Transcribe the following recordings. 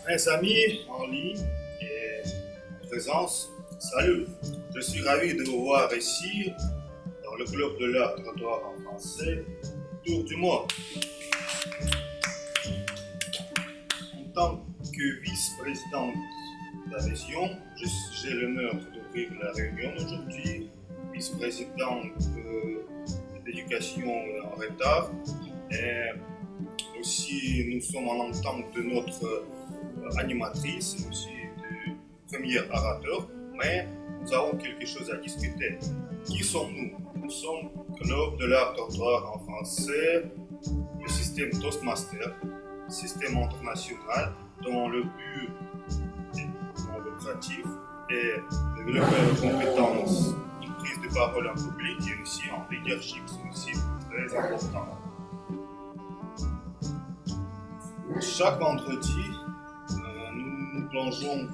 Mes amis en ligne et en présence, salut. Je suis ravi de vous voir ici dans le club de l'art trottoir en français, Tour du monde. En tant que vice-président de la région, j'ai l'honneur d'ouvrir la réunion aujourd'hui, vice-président de l'éducation en retard. Et aussi, nous sommes en entente de notre animatrice et aussi du premier orateur, mais nous avons quelque chose à discuter. Qui sommes-nous? Nous sommes Club de l'art d'orthographe en français, le système Toastmaster, système international dont le but non lucratif est de développer les compétences de prise de parole en public et aussi en leadership, c'est aussi très important. Chaque vendredi, nous plongeons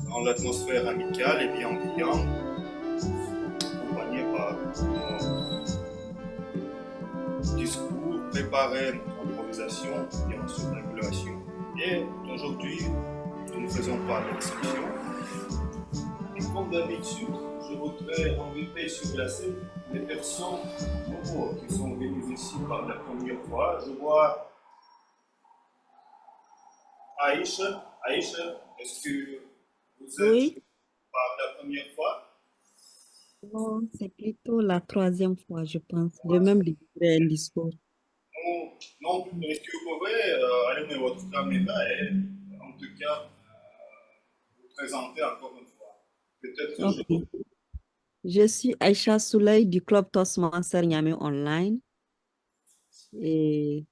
dans l'atmosphère amicale et bienveillante, accompagnée par nos discours, préparer notre improvisation et ensuite régulation. Et aujourd'hui, nous ne faisons pas l'exception. Et comme d'habitude, je voudrais inviter sur la scène les personnes nouveaux qui sont venues ici par la première fois. Je vois Aïcha, est-ce que vous êtes Oui, par la première fois? non, c'est plutôt la troisième fois, je pense, de même délivrer un discours. Non, non, est-ce que vous pouvez allumer votre caméra et en tout cas vous présenter encore une fois? Peut-être je... Ok. Je suis Aïcha Souley du Club Toastmaster Niamey Online et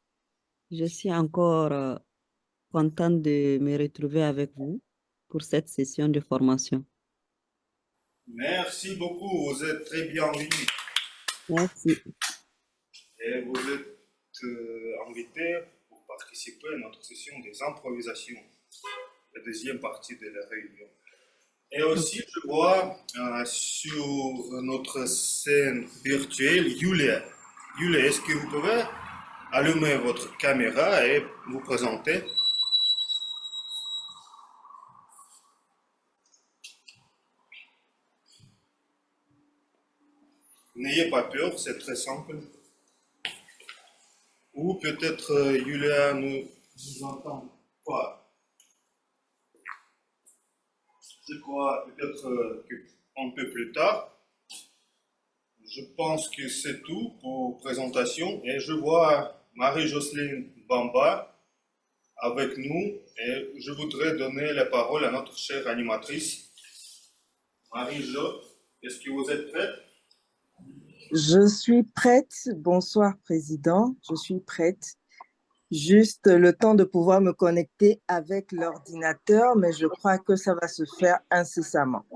je suis encore contente de me retrouver avec vous pour cette session de formation. Merci beaucoup, vous êtes très bienvenue Merci. et vous êtes invité pour participer à notre session des improvisations, la deuxième partie de la réunion. Et aussi, je vois sur notre scène virtuelle Yulia. Yulia, est-ce que vous pouvez allumer votre caméra et vous présenter? N'ayez pas peur, c'est très simple. Ou peut-être Yulia nous entend pas. Je crois peut-être un peu plus tard. Je pense que c'est tout pour présentation. Et je vois Marie-Jocelyne Bamba avec nous et je voudrais donner la parole à notre chère animatrice, Marie-Jo. Est-ce que vous êtes prête? Je suis prête. Bonsoir, Président. Je suis prête. Juste le temps de pouvoir me connecter avec l'ordinateur, mais je crois que ça va se faire incessamment.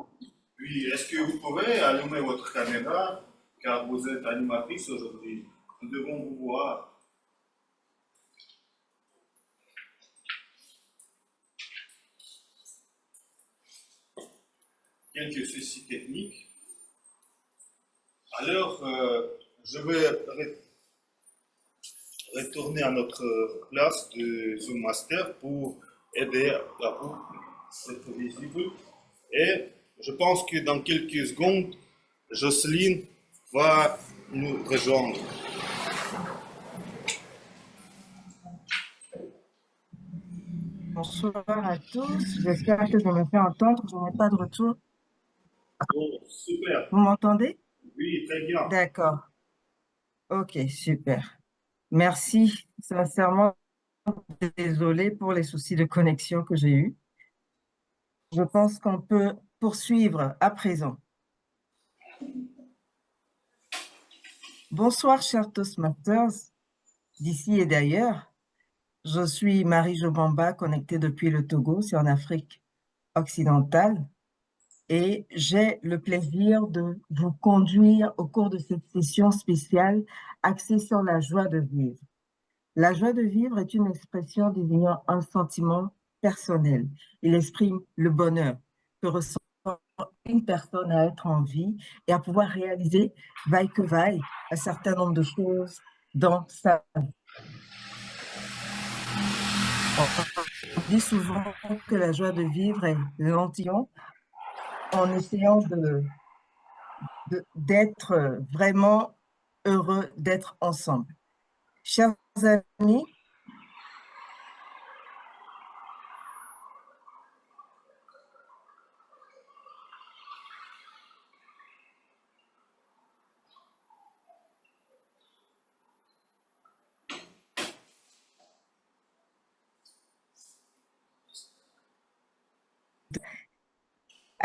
Oui, est-ce que vous pouvez allumer votre caméra car vous êtes animatrice aujourd'hui? Nous devons vous voir. Quelques soucis techniques. Alors, je vais retourner à notre classe de Zoom Master pour aider à vous être visible. Et je pense que dans quelques secondes, Jocelyne va nous rejoindre. Bonsoir à tous. J'espère que je me fais entendre. Je n'ai pas de retour. Oh, super. Vous m'entendez? Oui, très bien. D'accord. Ok, super. Merci. Sincèrement, désolée pour les soucis de connexion que j'ai eus. Je pense qu'on peut poursuivre à présent. Bonsoir, chers Toastmasters, d'ici et d'ailleurs. Je suis Marie Jobamba, connectée depuis le Togo, c'est en Afrique occidentale, et j'ai le plaisir de vous conduire au cours de cette session spéciale axée sur la joie de vivre. La joie de vivre est une expression désignant un sentiment personnel. Il exprime le bonheur que ressent une personne à être en vie et à pouvoir réaliser, vaille que vaille, un certain nombre de choses dans sa vie. On dit souvent que la joie de vivre est lentillon en essayant d'être vraiment heureux d'être ensemble. Chers amis,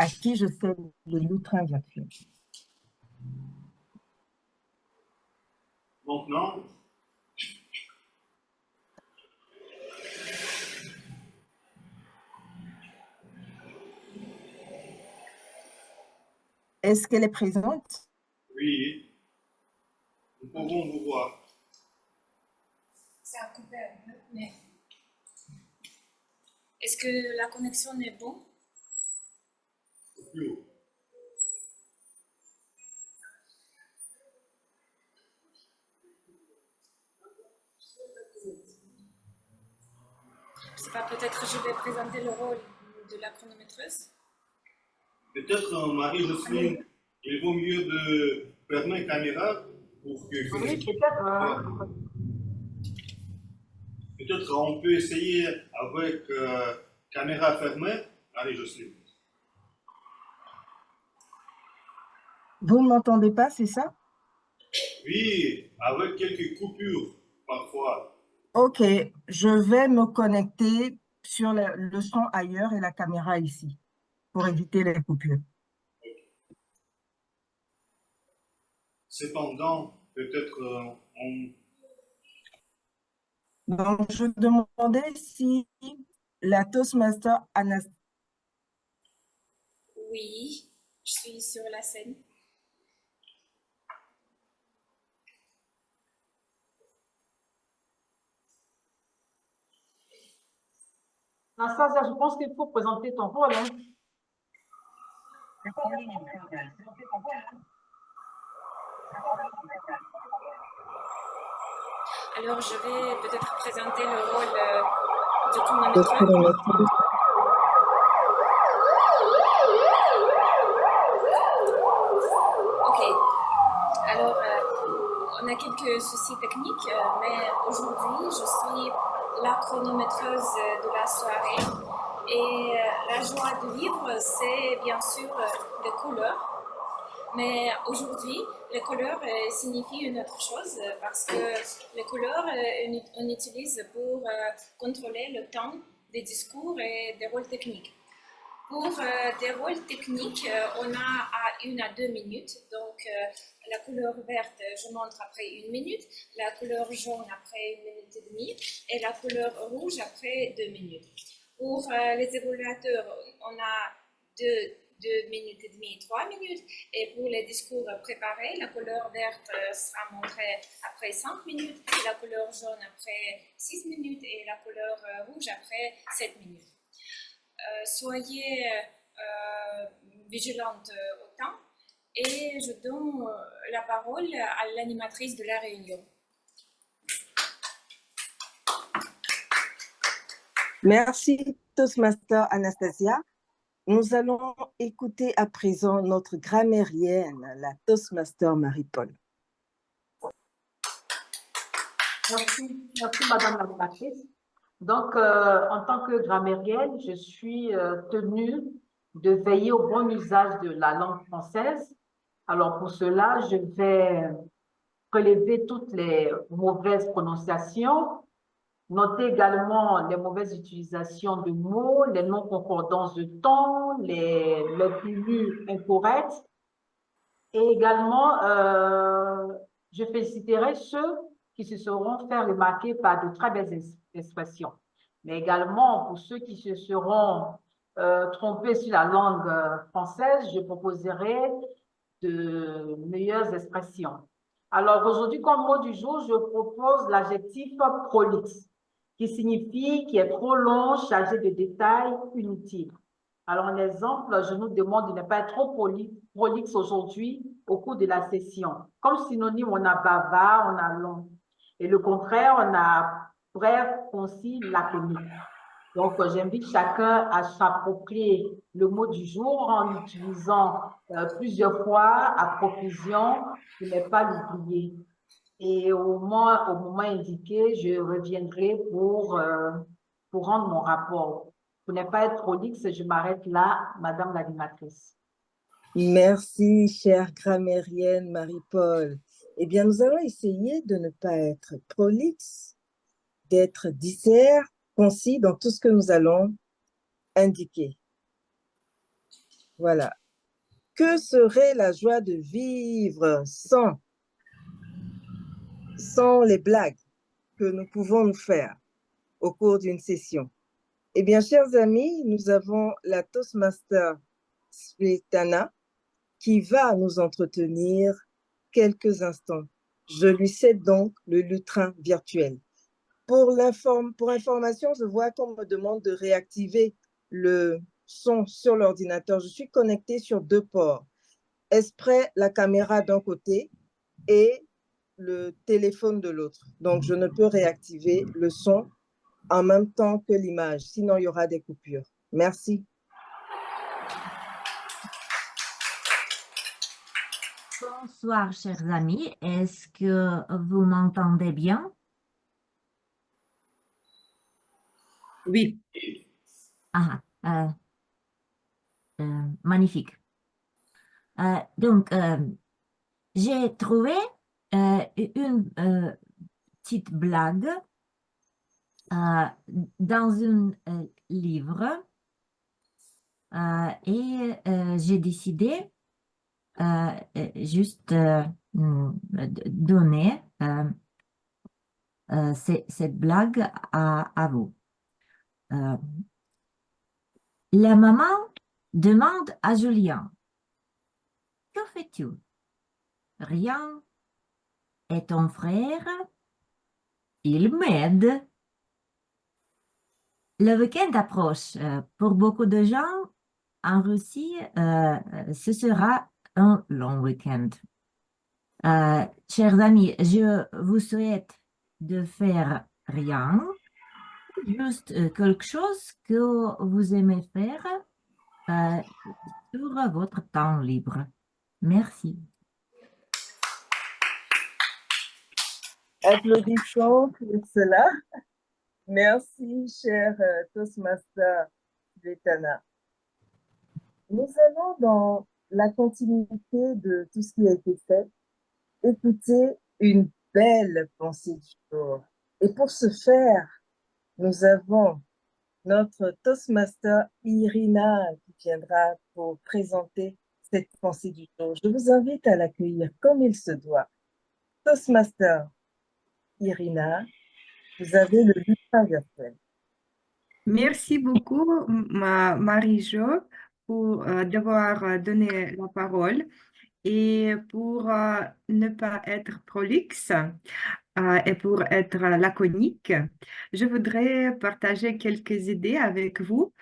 à qui je fais le lutrin gratuit. Maintenant, Est-ce qu'elle est présente? oui, nous pouvons vous voir. Ça a coupé un peu, mais est-ce que la connexion est bonne? Plus haut. Je sais pas, peut-être je vais présenter le rôle de la chronométreuse. Peut-être, Marie-Jocelyne, il vaut mieux de fermer la caméra pour que... Oui, peut-être. Peut-être on peut essayer avec caméra fermée. Marie-Jocelyne. Vous ne m'entendez pas, c'est ça? Oui, avec quelques coupures parfois. Ok, je vais me connecter sur le son ailleurs et la caméra ici pour éviter les coupures. Cependant, peut-être on... Donc, je demandais si la Toastmaster Anastasia. Oui, je suis sur la scène. Anastasia, je pense qu'il faut présenter ton rôle. Hein. Alors, je vais peut-être présenter le rôle de chronométreuse. Ok. Alors, on a quelques soucis techniques, mais aujourd'hui, je suis la chronométreuse de la soirée. Et la joie de vivre, c'est bien sûr les couleurs. Mais aujourd'hui, les couleurs signifient une autre chose parce que les couleurs, on utilise pour contrôler le temps des discours et des rôles techniques. Pour des rôles techniques, on a à 1 à 2 minutes. Donc, la couleur verte, je montre après 1 minute, la couleur jaune après 1 minute et demie et la couleur rouge après 2 minutes. Pour les évaluateurs, on a 2 minutes et demie et 3 minutes. Et pour les discours préparés, la couleur verte sera montrée après 5 minutes, la couleur jaune après 6 minutes et la couleur rouge après 7 minutes. Soyez vigilantes au temps et je donne la parole à l'animatrice de la réunion. Merci, Toastmaster Anastasia. Nous allons écouter à présent notre grammairienne, la Toastmaster Marie-Paul. Merci, Madame l'animatrice. Donc, en tant que grammairienne, je suis tenue de veiller au bon usage de la langue française. Alors, pour cela, je vais relever toutes les mauvaises prononciations, noter également les mauvaises utilisations de mots, les non-concordances de temps, les tenues incorrectes. Et également, je féliciterai ceux qui se seront fait remarquer par de très belles expressions. Mais également, pour ceux qui se seront trompés sur la langue française, je proposerai de meilleures expressions. Alors, aujourd'hui, comme mot du jour, je propose l'adjectif prolixe, qui signifie qui est trop long, chargé de détails inutiles. Alors, en exemple, je nous demande de ne pas être trop prolixe aujourd'hui au cours de la session. Comme synonyme, on a bavard, on a long. Et le contraire, on a bref, concis, laconique. Donc, j'invite chacun à s'approprier le mot du jour en l'utilisant plusieurs fois à profusion pour ne pas l'oublier. Et au moment indiqué, je reviendrai pour rendre mon rapport. Pour ne pas être prolixe, je m'arrête là, Madame l'animatrice. Merci, chère grammairienne Marie-Paul. Eh bien, nous allons essayer de ne pas être prolixe, d'être disert, concis dans tout ce que nous allons indiquer. Voilà. Que serait la joie de vivre sans les blagues que nous pouvons nous faire au cours d'une session? Eh bien, chers amis, nous avons la Toastmaster Svetlana qui va nous entretenir quelques instants. Je lui cède donc le lutrin virtuel. Pour information, je vois qu'on me demande de réactiver le son sur l'ordinateur. Je suis connectée sur 2 ports. Exprès la caméra d'un côté et le téléphone de l'autre. Donc, je ne peux réactiver le son en même temps que l'image. Sinon, il y aura des coupures. Merci. Bonsoir, chers amis. Est-ce que vous m'entendez bien? Oui. Ah, magnifique. Donc, j'ai trouvé une petite blague dans un livre et j'ai décidé juste donner cette blague à vous. La maman demande à Julien, « Que fais-tu? » Rien. Et ton frère? Il m'aide. Le week-end approche. Pour beaucoup de gens, en Russie, ce sera un long week-end. Chers amis, je vous souhaite de faire rien, juste quelque chose que vous aimez faire sur votre temps libre. Merci. Applaudissons pour cela. Merci, chère Toastmaster Svetlana. Nous allons, dans la continuité de tout ce qui a été fait, écouter une belle pensée du jour. Et pour ce faire, nous avons notre Toastmaster Irina qui viendra pour présenter cette pensée du jour. Je vous invite à l'accueillir comme il se doit. Toastmaster Irina, vous avez le bulletin virtuel. Merci beaucoup, Marie-Jo, pour d'avoir donné la parole et pour ne pas être prolixe et pour être laconique. Je voudrais partager quelques idées avec vous.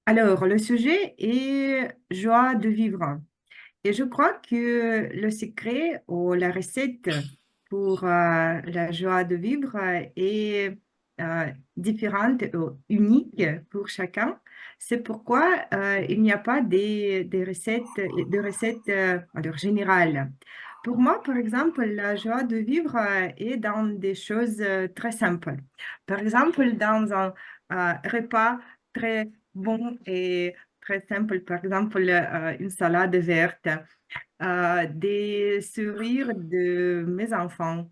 Alors, le sujet est joie de vivre. Et je crois que le secret ou la recette pour la joie de vivre est différente ou unique pour chacun. C'est pourquoi il n'y a pas de recettes alors, générales. Pour moi, par exemple, la joie de vivre est dans des choses très simples. Par exemple, dans un repas très bon et très simple, par exemple, une salade verte, des sourires de mes enfants,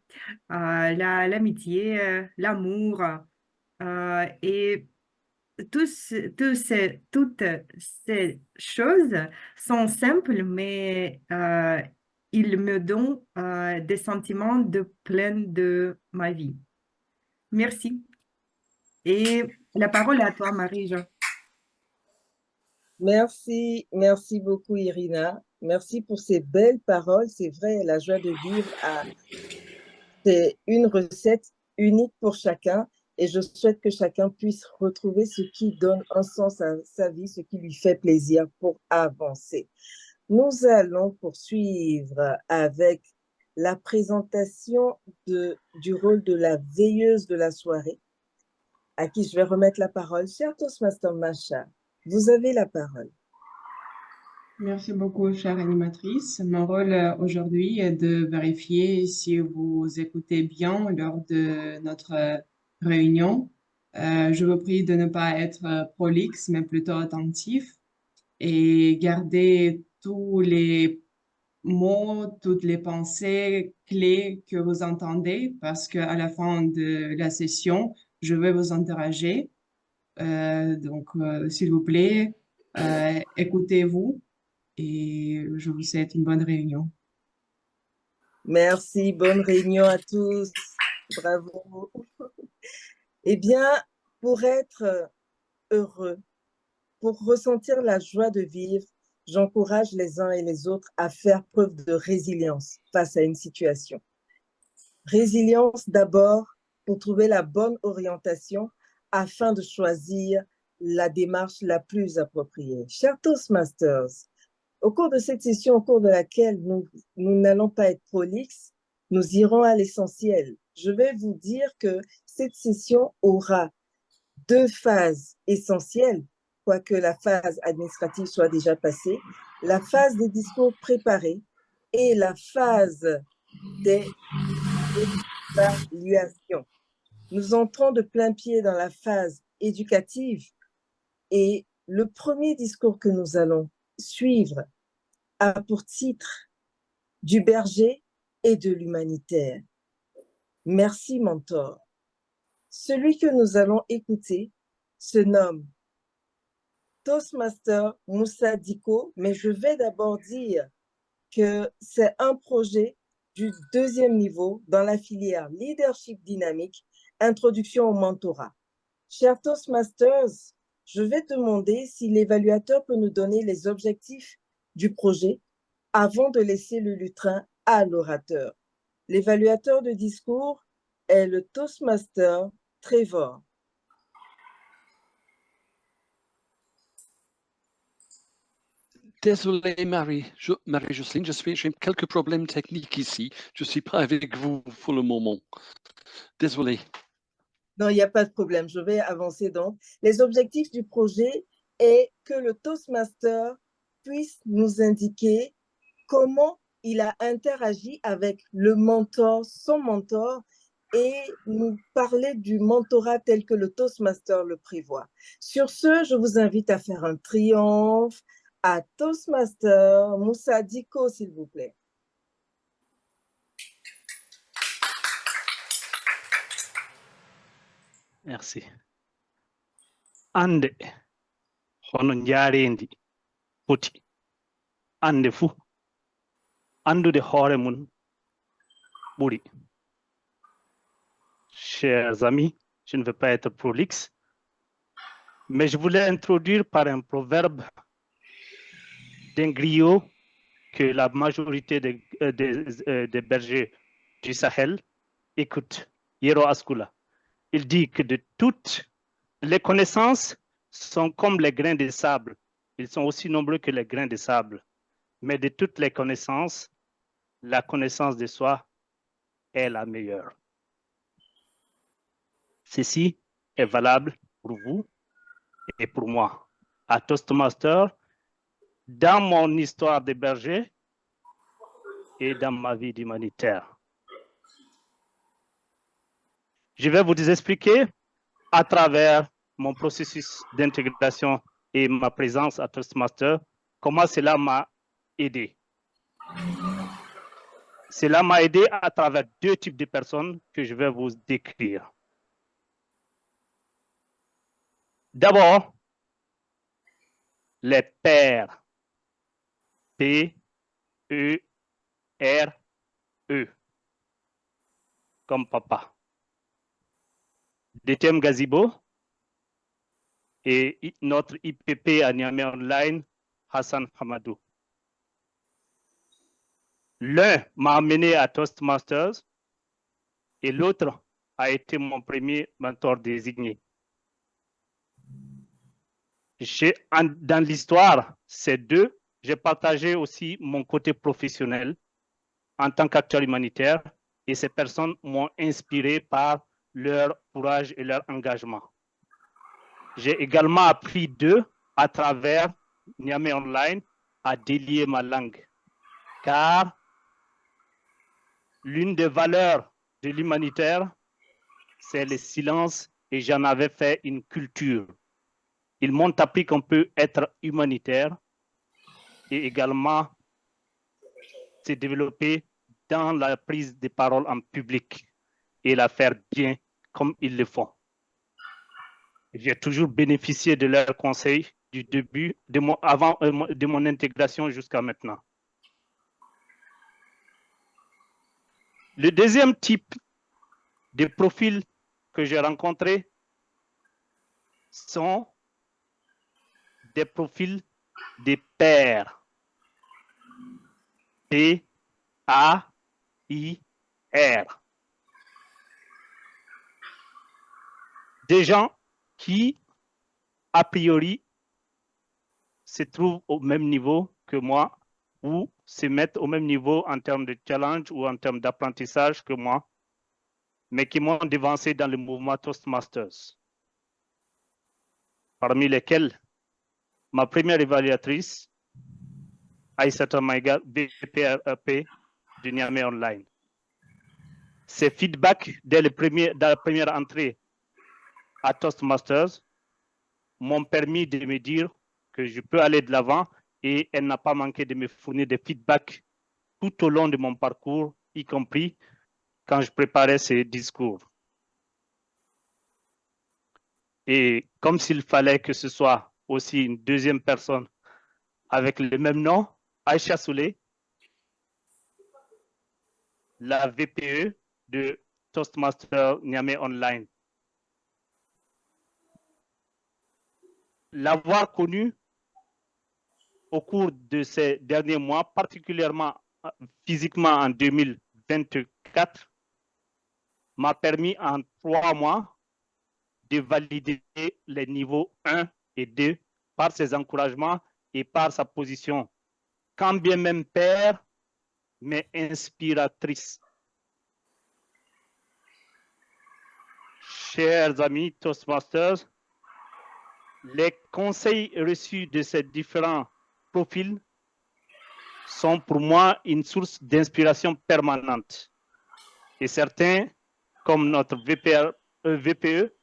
l'amitié, l'amour, et toutes ces choses sont simples, mais ils me donnent des sentiments de plein de ma vie. Merci. Et la parole est à toi, Marie-Jo. Merci, merci beaucoup Irina. Merci pour ces belles paroles. C'est vrai, la joie de vivre, c'est une recette unique pour chacun et je souhaite que chacun puisse retrouver ce qui donne un sens à sa vie, ce qui lui fait plaisir pour avancer. Nous allons poursuivre avec la présentation du rôle de la veilleuse de la soirée. à qui je vais remettre la parole. Cher Toastmaster Masha, vous avez la parole. Merci beaucoup, chère animatrice. Mon rôle aujourd'hui est de vérifier si vous écoutez bien lors de notre réunion. Je vous prie de ne pas être prolixe, mais plutôt attentif et garder tous les mots, toutes les pensées clés que vous entendez parce qu'à la fin de la session, je vais vous interroger. Donc, s'il vous plaît, écoutez-vous et je vous souhaite une bonne réunion. Merci, bonne réunion à tous. Bravo. Eh bien, pour être heureux, pour ressentir la joie de vivre, j'encourage les uns et les autres à faire preuve de résilience face à une situation. Résilience d'abord pour trouver la bonne orientation afin de choisir la démarche la plus appropriée. Chers Toastmasters, au cours de cette session, au cours de laquelle nous n'allons pas être prolixes, nous irons à l'essentiel. Je vais vous dire que cette session aura 2 phases essentielles, quoique la phase administrative soit déjà passée, la phase des discours préparés et la phase des évaluations. Nous entrons de plein pied dans la phase éducative et le premier discours que nous allons suivre a pour titre « Du berger et de l'humanitaire ». Merci, mentor. Celui que nous allons écouter se nomme Toastmaster Moussa Diko, mais je vais d'abord dire que c'est un projet du 2e niveau dans la filière Leadership Dynamique, Introduction au mentorat. Chers Toastmasters, je vais demander si l'évaluateur peut nous donner les objectifs du projet avant de laisser le lutrin à l'orateur. L'évaluateur de discours est le Toastmaster Trevor. Désolé, Marie-Jocelyne, j'ai quelques problèmes techniques ici. Je ne suis pas avec vous pour le moment. Désolé. Non, il n'y a pas de problème. Je vais avancer donc. Les objectifs du projet est que le Toastmaster puisse nous indiquer comment il a interagi avec le mentor, son mentor, et nous parler du mentorat tel que le Toastmaster le prévoit. Sur ce, je vous invite à faire un triomphe à Toastmaster Moussa Diko, s'il vous plaît. Merci. Ande hono njaarendi foti ande fuu andude hoore mun ɓuri. Chers amis, je ne veux pas être prolixe, mais je voulais introduire par un proverbe d'un griot que la majorité des bergers du Sahel écoutent, Yero Askula. Il dit que de toutes les connaissances sont comme les grains de sable. Ils sont aussi nombreux que les grains de sable. Mais de toutes les connaissances, la connaissance de soi est la meilleure. Ceci est valable pour vous et pour moi. À Toastmaster, dans mon histoire de berger et dans ma vie d'humanitaire. Je vais vous expliquer à travers mon processus d'intégration et ma présence à Toastmaster, comment cela m'a aidé. Cela m'a aidé à travers 2 types de personnes que je vais vous décrire. D'abord, les pères. P-E-R-E. Comme papa. DTM Gazibo et notre IPP à Niamey Online, Hassan Hamadou. L'un m'a amené à Toastmasters et l'autre a été mon premier mentor désigné. Dans l'histoire, ces deux, j'ai partagé aussi mon côté professionnel en tant qu'acteur humanitaire et ces personnes m'ont inspiré par leur courage et leur engagement. J'ai également appris d'eux à travers Niamey Online à délier ma langue. Car l'une des valeurs de l'humanitaire, c'est le silence et j'en avais fait une culture. Ils m'ont appris qu'on peut être humanitaire et également se développer dans la prise de parole en public et la faire bien comme ils le font. J'ai toujours bénéficié de leurs conseils du début, de mon intégration jusqu'à maintenant. Le deuxième type de profil que j'ai rencontré sont des profils de pairs. P-A-I-R. Des gens qui, a priori, se trouvent au même niveau que moi ou se mettent au même niveau en termes de challenge ou en termes d'apprentissage que moi, mais qui m'ont devancé dans le mouvement Toastmasters. Parmi lesquels, ma première évaluatrice, Aïssata Maïga, BPRP du Niamey Online. Ses feedbacks dans la première entrée à Toastmasters m'ont permis de me dire que je peux aller de l'avant et elle n'a pas manqué de me fournir des feedbacks tout au long de mon parcours, y compris quand je préparais ces discours. Et comme s'il fallait que ce soit aussi une deuxième personne avec le même nom, Aïcha Souley, la VPE de Toastmaster Niamey Online. L'avoir connue au cours de ces derniers mois, particulièrement physiquement en 2024, m'a permis en 3 mois de valider les niveaux 1 et 2 par ses encouragements et par sa position, quand bien même paire, mais inspiratrice. Chers amis Toastmasters, les conseils reçus de ces différents profils sont pour moi une source d'inspiration permanente. Et certains, comme notre VPE,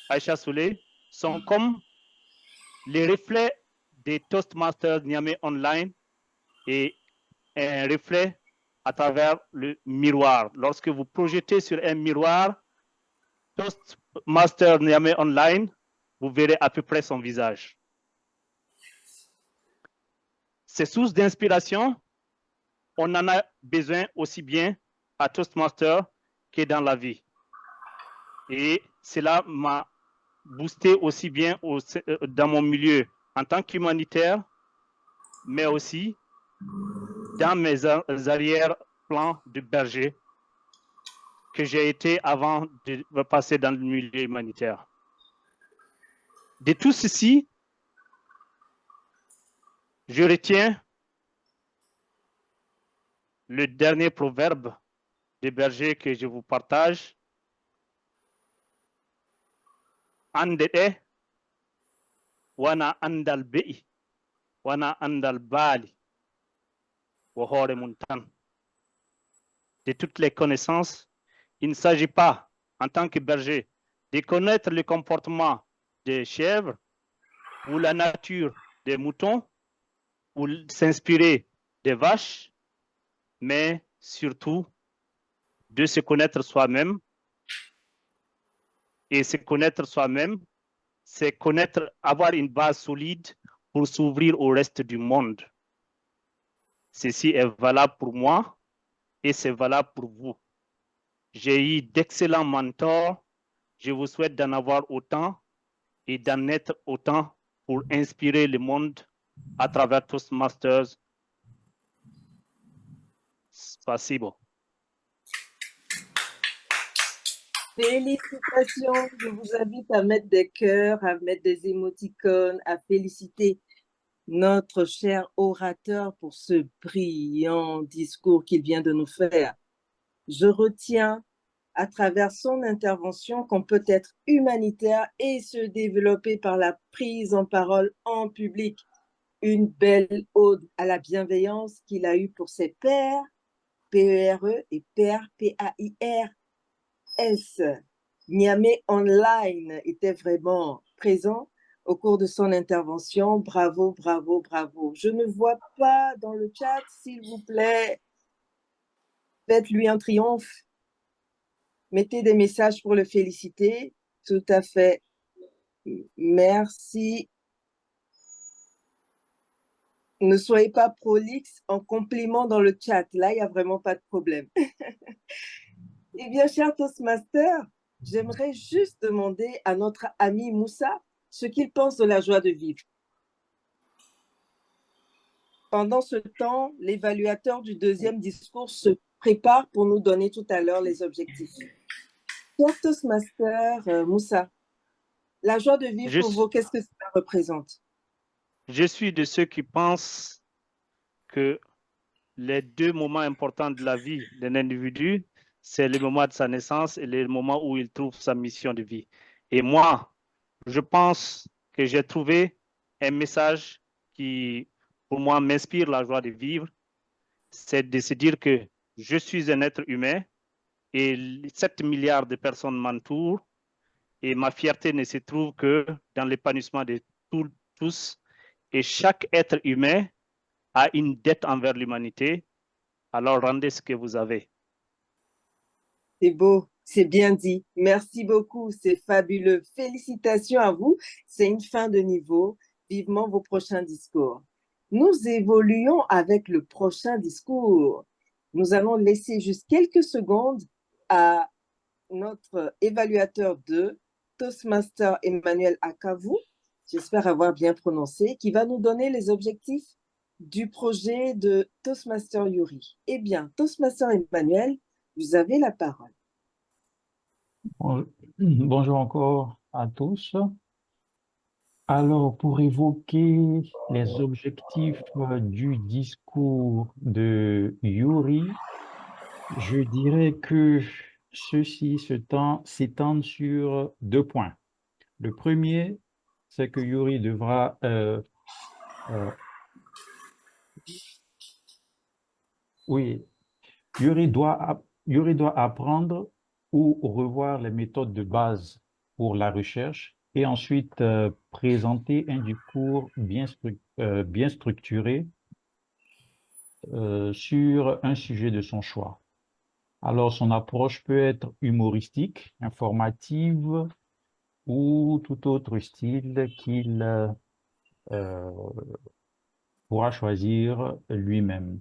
Aïcha Souley, sont comme les reflets des Toastmasters Niamey Online et un reflet à travers le miroir. Lorsque vous projetez sur un miroir, Toastmaster Niamey Online, vous verrez à peu près son visage. Ces sources d'inspiration, on en a besoin aussi bien à Toastmaster que dans la vie. Et cela m'a boosté aussi bien dans mon milieu en tant qu'humanitaire, mais aussi dans mes arrière-plans de berger que j'ai été avant de passer dans le milieu humanitaire. De tout ceci, je retiens le dernier proverbe de berger que je vous partage. Andede wana andal be'i wana andal bali wo hore mun tan. De toutes les connaissances, il ne s'agit pas, en tant que berger, de connaître le comportement des chèvres ou la nature des moutons ou s'inspirer des vaches, mais surtout de se connaître soi-même. Et se connaître soi-même, c'est connaître, avoir une base solide pour s'ouvrir au reste du monde. Ceci est valable pour moi et c'est valable pour vous. J'ai eu d'excellents mentors. Je vous souhaite d'en avoir autant et d'en être autant pour inspirer le monde à travers Toastmasters. Spasibo. Félicitations, je vous invite à mettre des cœurs, à mettre des émoticônes, à féliciter notre cher orateur pour ce brillant discours qu'il vient de nous faire. Je retiens à travers son intervention qu'on peut être humanitaire et se développer par la prise en parole en public. Une belle ode à la bienveillance qu'il a eue pour ses pairs, P-E-R-E, et pairs, P-A-I-R-S. Niamey Online était vraiment présent au cours de son intervention. Bravo, bravo, bravo. Je ne vois pas dans le chat, s'il vous plaît. Faites-lui un triomphe. Mettez des messages pour le féliciter. Tout à fait. Merci. Ne soyez pas prolixe en compliment dans le chat. Là, il n'y a vraiment pas de problème. Eh bien, cher Toastmaster, j'aimerais juste demander à notre ami Moussa ce qu'il pense de la joie de vivre. Pendant ce temps, l'évaluateur du deuxième discours se prépare pour nous donner tout à l'heure les objectifs. Cher Toastmaster Moussa, la joie de vivre pour vous, qu'est-ce que ça représente? Je suis de ceux qui pensent que les deux moments importants de la vie d'un individu, c'est le moment de sa naissance et le moment où il trouve sa mission de vie. Et moi, je pense que j'ai trouvé un message qui, pour moi, m'inspire la joie de vivre. C'est de se dire que je suis un être humain et 7 milliards de personnes m'entourent et ma fierté ne se trouve que dans l'épanouissement de tous. Et chaque être humain a une dette envers l'humanité. Alors rendez ce que vous avez. C'est beau, c'est bien dit. Merci beaucoup, c'est fabuleux. Félicitations à vous. C'est une fin de niveau. Vivement vos prochains discours. Nous évoluons avec le prochain discours. Nous allons laisser juste quelques secondes à notre évaluateur 2, Toastmaster Emmanuel Akavu, j'espère avoir bien prononcé, qui va nous donner les objectifs du projet de Toastmaster Yuri. Eh bien, Toastmaster Emmanuel, vous avez la parole. Bonjour encore à tous. Alors, pour évoquer les objectifs du discours de Yuri, je dirais que ceci s'étend sur 2 points. Le premier, c'est que Yuri devra Yuri doit apprendre ou revoir les méthodes de base pour la recherche et ensuite présenter un discours bien structuré sur un sujet de son choix. Alors, son approche peut être humoristique, informative ou tout autre style qu'il pourra choisir lui-même.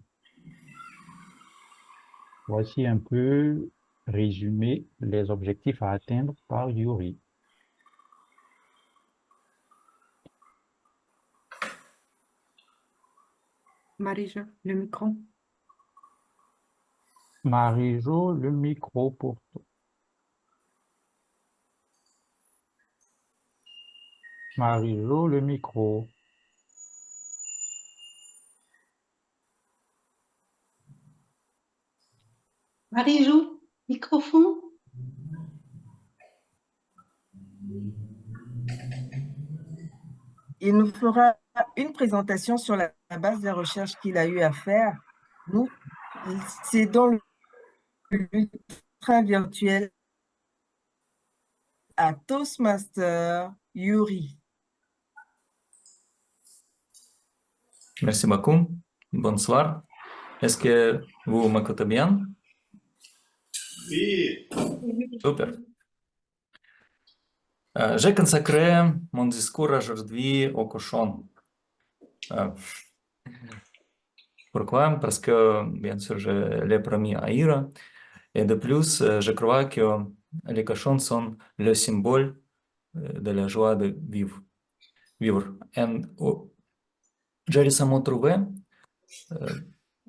Voici un peu résumé les objectifs à atteindre par Yuri. Marie-Jo, le micro. Marie-Jo, le micro pour toi. Marie-Jo, le micro. Marie-Jo, microphone. Il nous fera une présentation sur la base des recherches qu'il a eu à faire. Nous, c'est dans le train virtuel à Toastmaster Yuri. Merci beaucoup. Bonsoir. Est-ce que vous m'écoutez bien? Oui. Super. J'ai consacré mon discours aujourd'hui au cochon. Pourquoi? Parce que, bien sûr, je l'ai promis à Ira. Et de plus, je crois que les cochons sont le symbole de la joie de vivre. J'ai récemment trouvé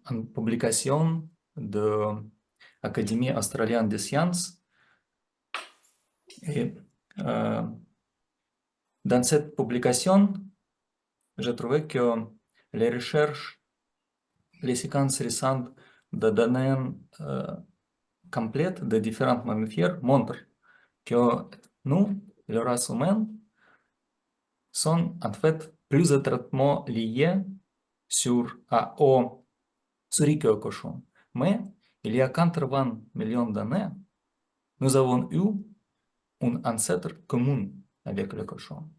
une publication de l'Académie australienne des sciences. Et dans cette publication, j'ai trouvé que les recherches, les séquences récentes de données complète de différents mammifères montre que nous, le race humaine, sont en fait plus étroitement liés aux souris qu'aux cochons. Mais il y a 80 millions d'années, nous avons eu un ancêtre commun avec le cochon.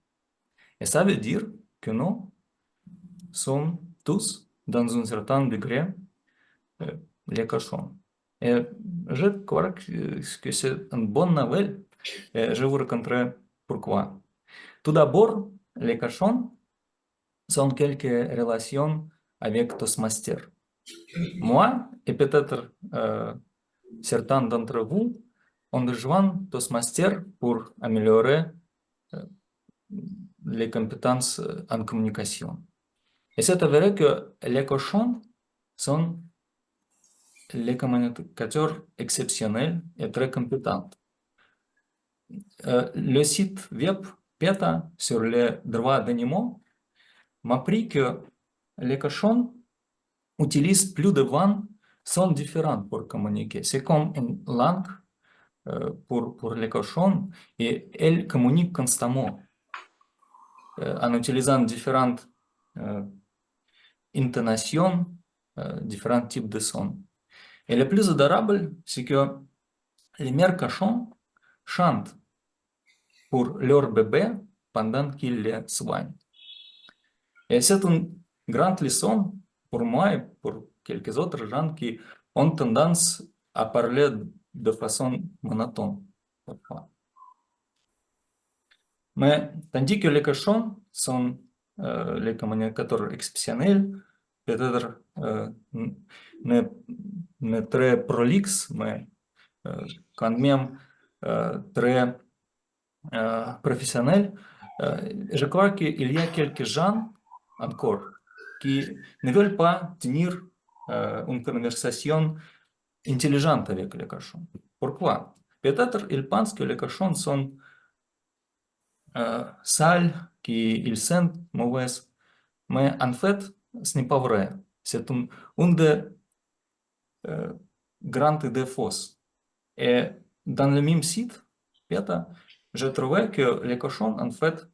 Et ça veut dire que nous sommes tous, dans un certain degré, les cochons. Et je crois que c'est une bonne nouvelle. Et je vous raconterai pourquoi. Tout d'abord, les cochons sont quelques relations avec Toastmaster. Moi, et peut-être certains d'entre vous, ont rejoint Toastmaster pour améliorer les compétences en communication. Et c'est avéré que les cochons sont les communicateurs exceptionnels et très compétents. Le site web PETA sur les droits d'animaux m'a appris que les cochons utilisent plus de 20 sons différents pour communiquer. C'est comme une langue pour les cochons et elles communiquent constamment en utilisant différentes intonations, différents types de sons. Et le plus adorable, c'est que les mères cochons chantent pour leur bébé pendant qu'ils les soignent. Et c'est une grande leçon pour moi et pour quelques autres gens qui ont tendance à parler de façon monotone parfois. Mais tandis que les cochons sont les communicateurs exceptionnels, peut-être ne très prolixes, mais quand même très professionnels, je crois qu'il y a quelques gens encore qui ne veulent pas tenir une conversation intelligente avec les cochons. Pourquoi? Peut-être ils pensent que les cochons sont sales, qu'ils sentent mauvais, mais en fait, ce n'est pas vrai. C'est une des grandes idées fausses. Et dans le même site, PETA, j'ai trouvé que les cochons, en fait,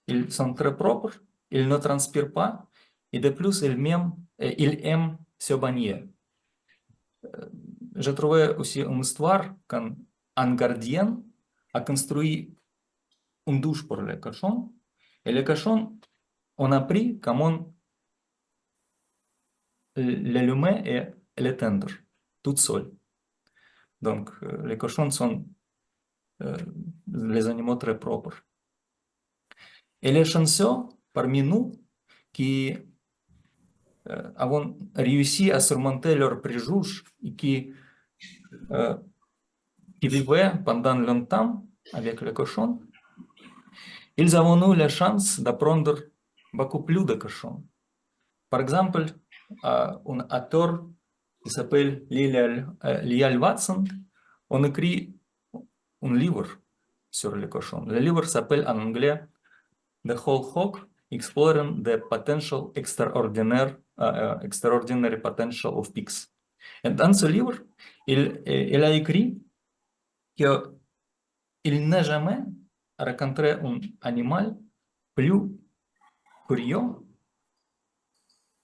ils sont très propres, ils ne transpirent pas, et de plus, ils aiment se baigner. J'ai trouvé aussi une histoire quand un gardien a construit une douche pour les cochons, et les cochons ont appris comment l'allumer et l'éteindre, tout seul. Donc, les cochons sont les animaux très propres. Et les chanceux parmi nous qui avons réussi à surmonter leurs préjugés et qui vivaient pendant longtemps avec les cochons, ils ont eu la chance d'apprendre beaucoup plus de cochons. Par exemple, un auteur qui s'appelle Lial Watson, on écrit un livre sur les cochons. Le livre s'appelle en anglais The Whole Hog, Exploring the Potential Extraordinary Potential of Pigs. Et dans ce livre, il a écrit qu'il n'a jamais rencontré un animal plus curieux,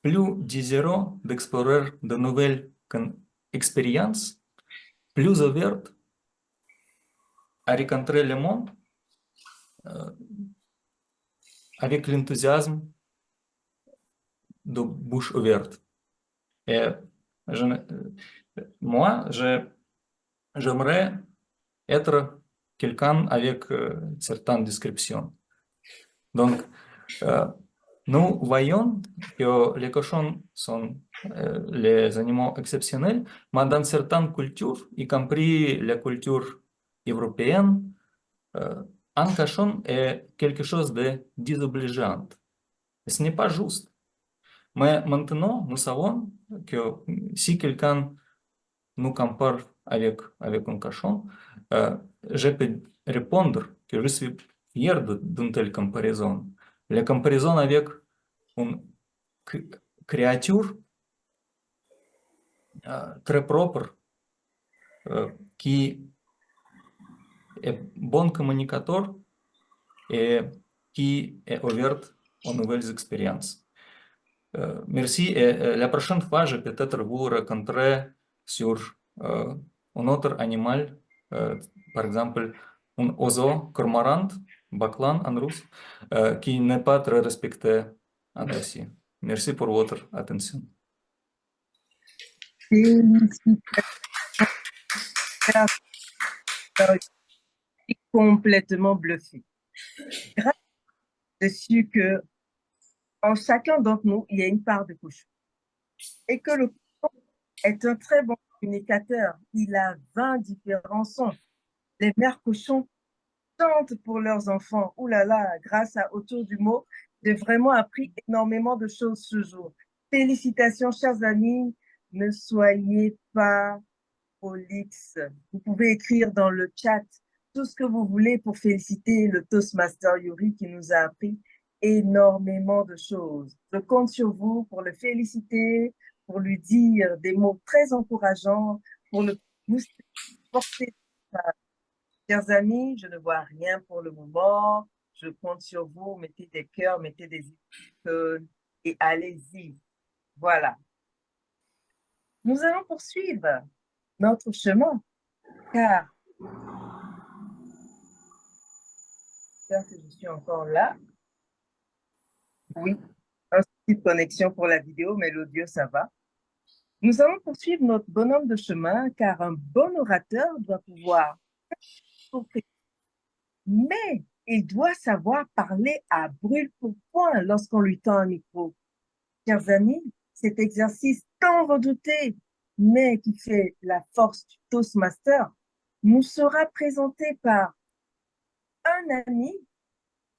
plus désireux d'explorer de nouvelles expériences, plus ouvert à rencontrer le monde avec l'enthousiasme de bouche ouverte. Et moi, j'aimerais être quelqu'un avec certaines descriptions. Donc, nous voyons que les cochons sont les animaux exceptionnels, mais dans certaines cultures, y compris la culture européenne, un cochon est quelque chose de désobligeant. Et ce n'est pas juste. Mais maintenant, nous savons que si quelqu'un nous compare avec un cochon, je peux répondre que je suis fier d'une telle comparaison. La comparaison avec une créature très propre, qui est bon communicateur et qui est ouverte aux nouvelles expériences. Merci. Et la prochaine fois, je vais peut-être vous rencontrer sur un autre animal, par exemple un oiseau cormorant, baclan en russe, qui n'est pas très respecté en Russie. Merci pour votre attention. Complètement bluffé. Grâce dessus que en chacun d'entre nous, il y a une part de cochon. Et que le cochon est un très bon communicateur. Il a 20 différents sons. Les mères cochons chantent pour leurs enfants. Ouh là là, grâce à Autour du mot, j'ai vraiment appris énormément de choses ce jour. Félicitations, chers amis. Ne soyez pas prolixes. Vous pouvez écrire dans le chat tout ce que vous voulez pour féliciter le Toastmaster Yuri qui nous a appris énormément de choses. Je compte sur vous pour le féliciter, pour lui dire des mots très encourageants, pour le porter. Chers amis, je ne vois rien pour le moment. Je compte sur vous. Mettez des cœurs, mettez des icônes et allez-y. Voilà. Nous allons poursuivre notre chemin car j'espère que je suis encore là. Oui, un souci de connexion pour la vidéo, mais l'audio, ça va. Nous allons poursuivre notre bonhomme de chemin car un bon orateur doit pouvoir mais il doit savoir parler à brûle-pourpoint lorsqu'on lui tend un micro. Chers amis, cet exercice tant redouté, mais qui fait la force du Toastmaster, nous sera présenté par un ami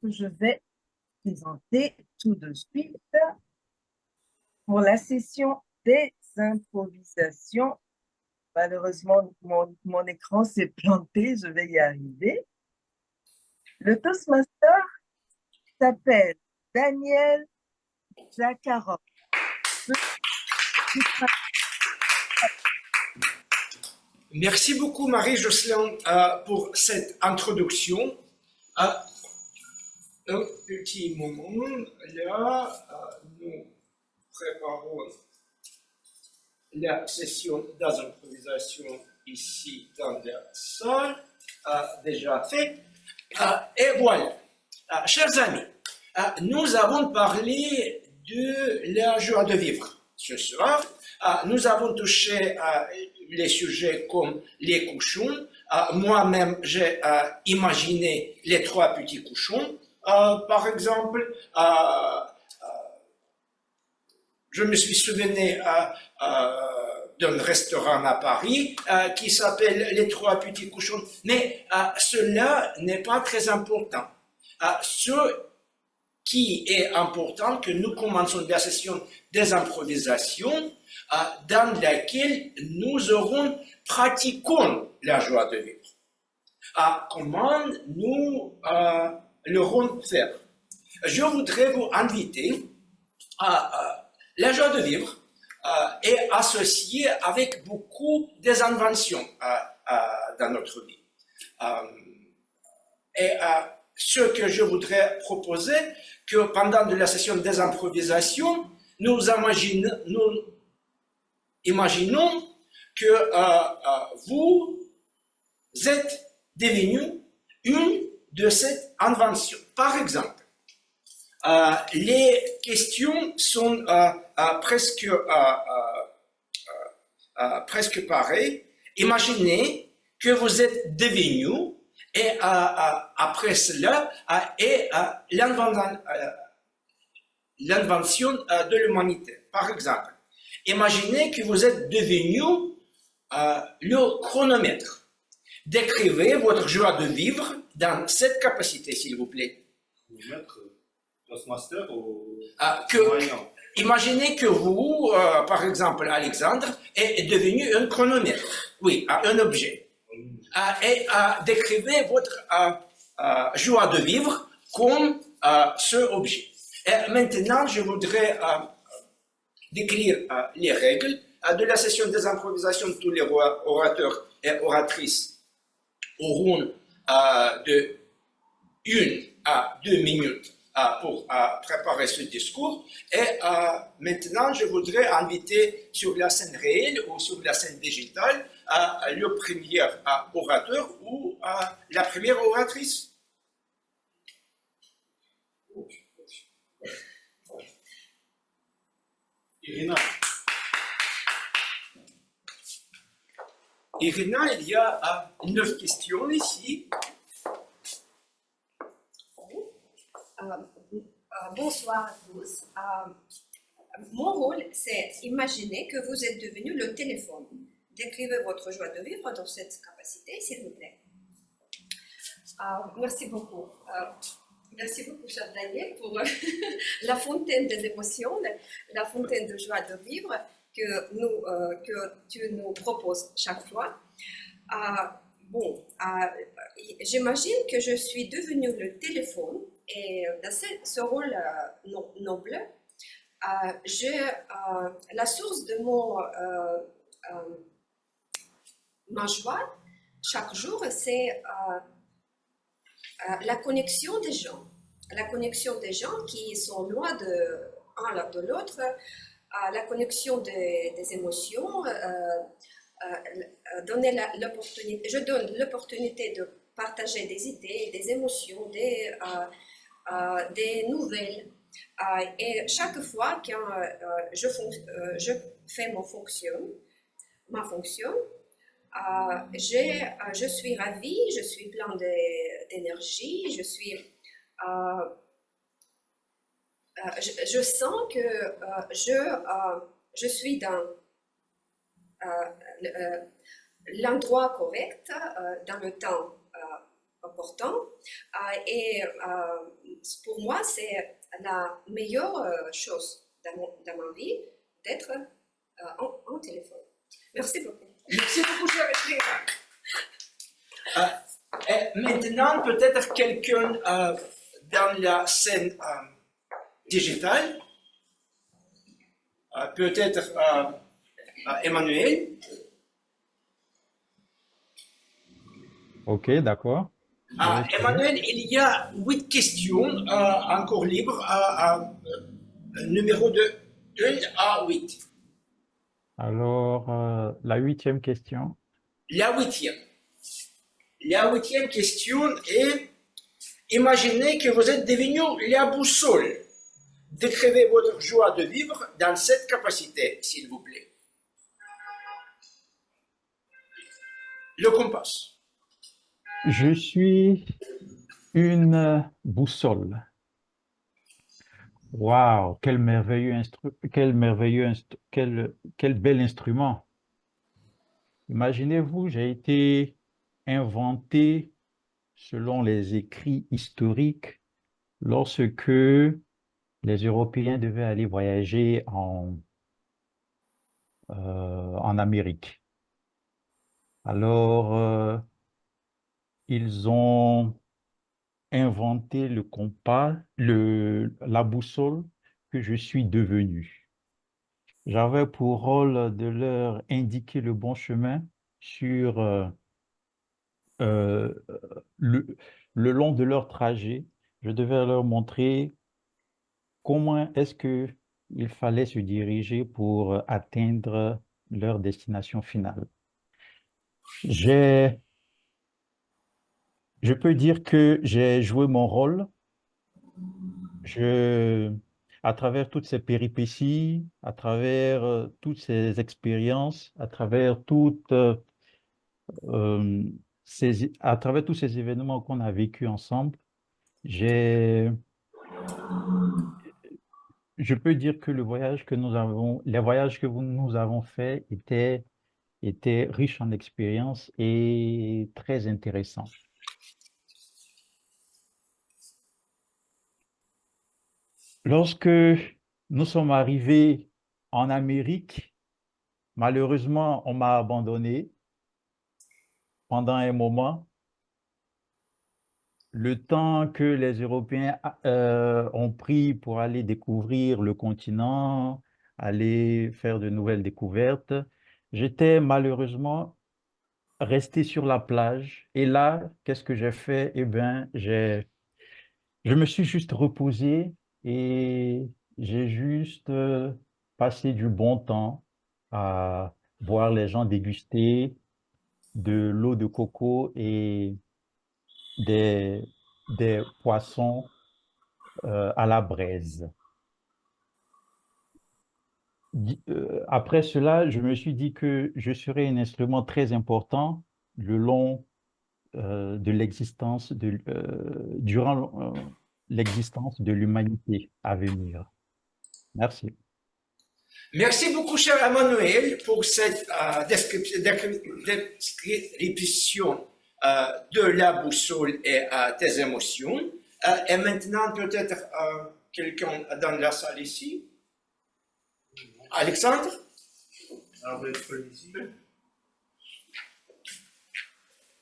que je vais présenter tout de suite pour la session des improvisations. Malheureusement, mon écran s'est planté, je vais y arriver. Le Toastmaster s'appelle Daniel Zakharov. Merci beaucoup Marie-Jocelyne pour cette introduction. Un petit moment, là, nous préparons la session d'improvisation ici dans la salle, déjà fait. Et voilà, chers amis, nous avons parlé de la joie de vivre ce soir. Nous avons touché les sujets comme les cochons. Moi-même, j'ai imaginé les 3 petits cochons. Par exemple, je me suis souvenu d'un restaurant à Paris qui s'appelle Les 3 petits cochons. Mais cela n'est pas très important. Ce qui est important, que nous commençons la session des improvisations dans laquelle nous aurons pratiquons la joie de vivre. Comment nous l'aurons faire? Je voudrais vous inviter à la joie de vivre est associée avec beaucoup des inventions dans notre vie. Et ce que je voudrais proposer, que pendant la session des improvisations, nous imaginons que vous êtes devenu une de ces inventions. Par exemple, les questions sont presque pareilles. Imaginez que vous êtes devenu, et après cela, l'invention de l'humanité. Par exemple, imaginez que vous êtes devenu le chronomètre. Décrivez votre joie de vivre dans cette capacité, s'il vous plaît. Chronomètre, Toastmaster ou imaginez que vous, par exemple, Alexandre, est devenu un chronomètre. Oui, un objet. Et décrivez votre joie de vivre comme ce objet. Et maintenant, je voudrais décrire les règles de la session des improvisations, tous les orateurs et oratrices auront de 1 à 2 minutes pour préparer ce discours. Et maintenant, je voudrais inviter sur la scène réelle ou sur la scène digitale le premier orateur ou la première oratrice. Irina. Irina, il y a 9 questions ici. Bonsoir à tous. Mon rôle, c'est imaginer que vous êtes devenu le téléphone. Décrivez votre joie de vivre dans cette capacité, s'il vous plaît. Merci beaucoup. Merci beaucoup, cher Daniel, pour la fontaine des émotions, la fontaine de joie de vivre que tu nous proposes chaque fois. J'imagine que je suis devenue le téléphone et dans ce rôle noble, la source de ma joie chaque jour, c'est la connexion des gens. La connexion des gens qui sont loin l'un de l'autre, la connexion des émotions, je donne l'opportunité de partager des idées, des émotions, des nouvelles. Et chaque fois que je fais ma fonction, je suis ravie, je suis plein d'énergie, je sens que je suis dans l'endroit correct, dans le temps important. Et pour moi, c'est la meilleure chose dans ma vie d'être en téléphone. Merci beaucoup. Merci beaucoup, cher Irina. Maintenant, peut-être quelqu'un dans la scène digitale, peut-être Emmanuel. Ok, d'accord. Emmanuel, il y a 8 questions encore libres, numéro de 1 à 8. Alors, la 8e question. La 8e. La 8e question est: imaginez que vous êtes devenu la boussole. Décrivez votre joie de vivre dans cette capacité, s'il vous plaît. Le compas. Je suis une boussole. Waouh, quel bel instrument. Imaginez-vous, j'ai été inventé selon les écrits historiques lorsque les Européens devaient aller voyager en Amérique. Alors, ils ont inventé le compas, la boussole que je suis devenu. J'avais pour rôle de leur indiquer le bon chemin sur le long de leur trajet. Je devais leur montrer comment est-ce qu'il fallait se diriger pour atteindre leur destination finale. Je peux dire que j'ai joué mon rôle. À travers toutes ces péripéties, à travers toutes ces expériences, à travers à travers tous ces événements qu'on a vécus ensemble, je peux dire que les voyages que nous avons faits étaient riches en expériences et très intéressants. Lorsque nous sommes arrivés en Amérique, malheureusement, on m'a abandonné pendant un moment. Le temps que les Européens ont pris pour aller découvrir le continent, aller faire de nouvelles découvertes. J'étais malheureusement resté sur la plage. Et là, qu'est-ce que j'ai fait? Eh bien, je me suis juste reposé et j'ai juste passé du bon temps à voir les gens déguster de l'eau de coco et des poissons à la braise. Après cela, je me suis dit que je serais un instrument très important le long de l'existence, durant l'existence de l'humanité à venir. Merci. Merci beaucoup, cher Emmanuel, pour cette description de la boussole et tes émotions. Et maintenant, peut-être quelqu'un dans la salle ici. Alexandre?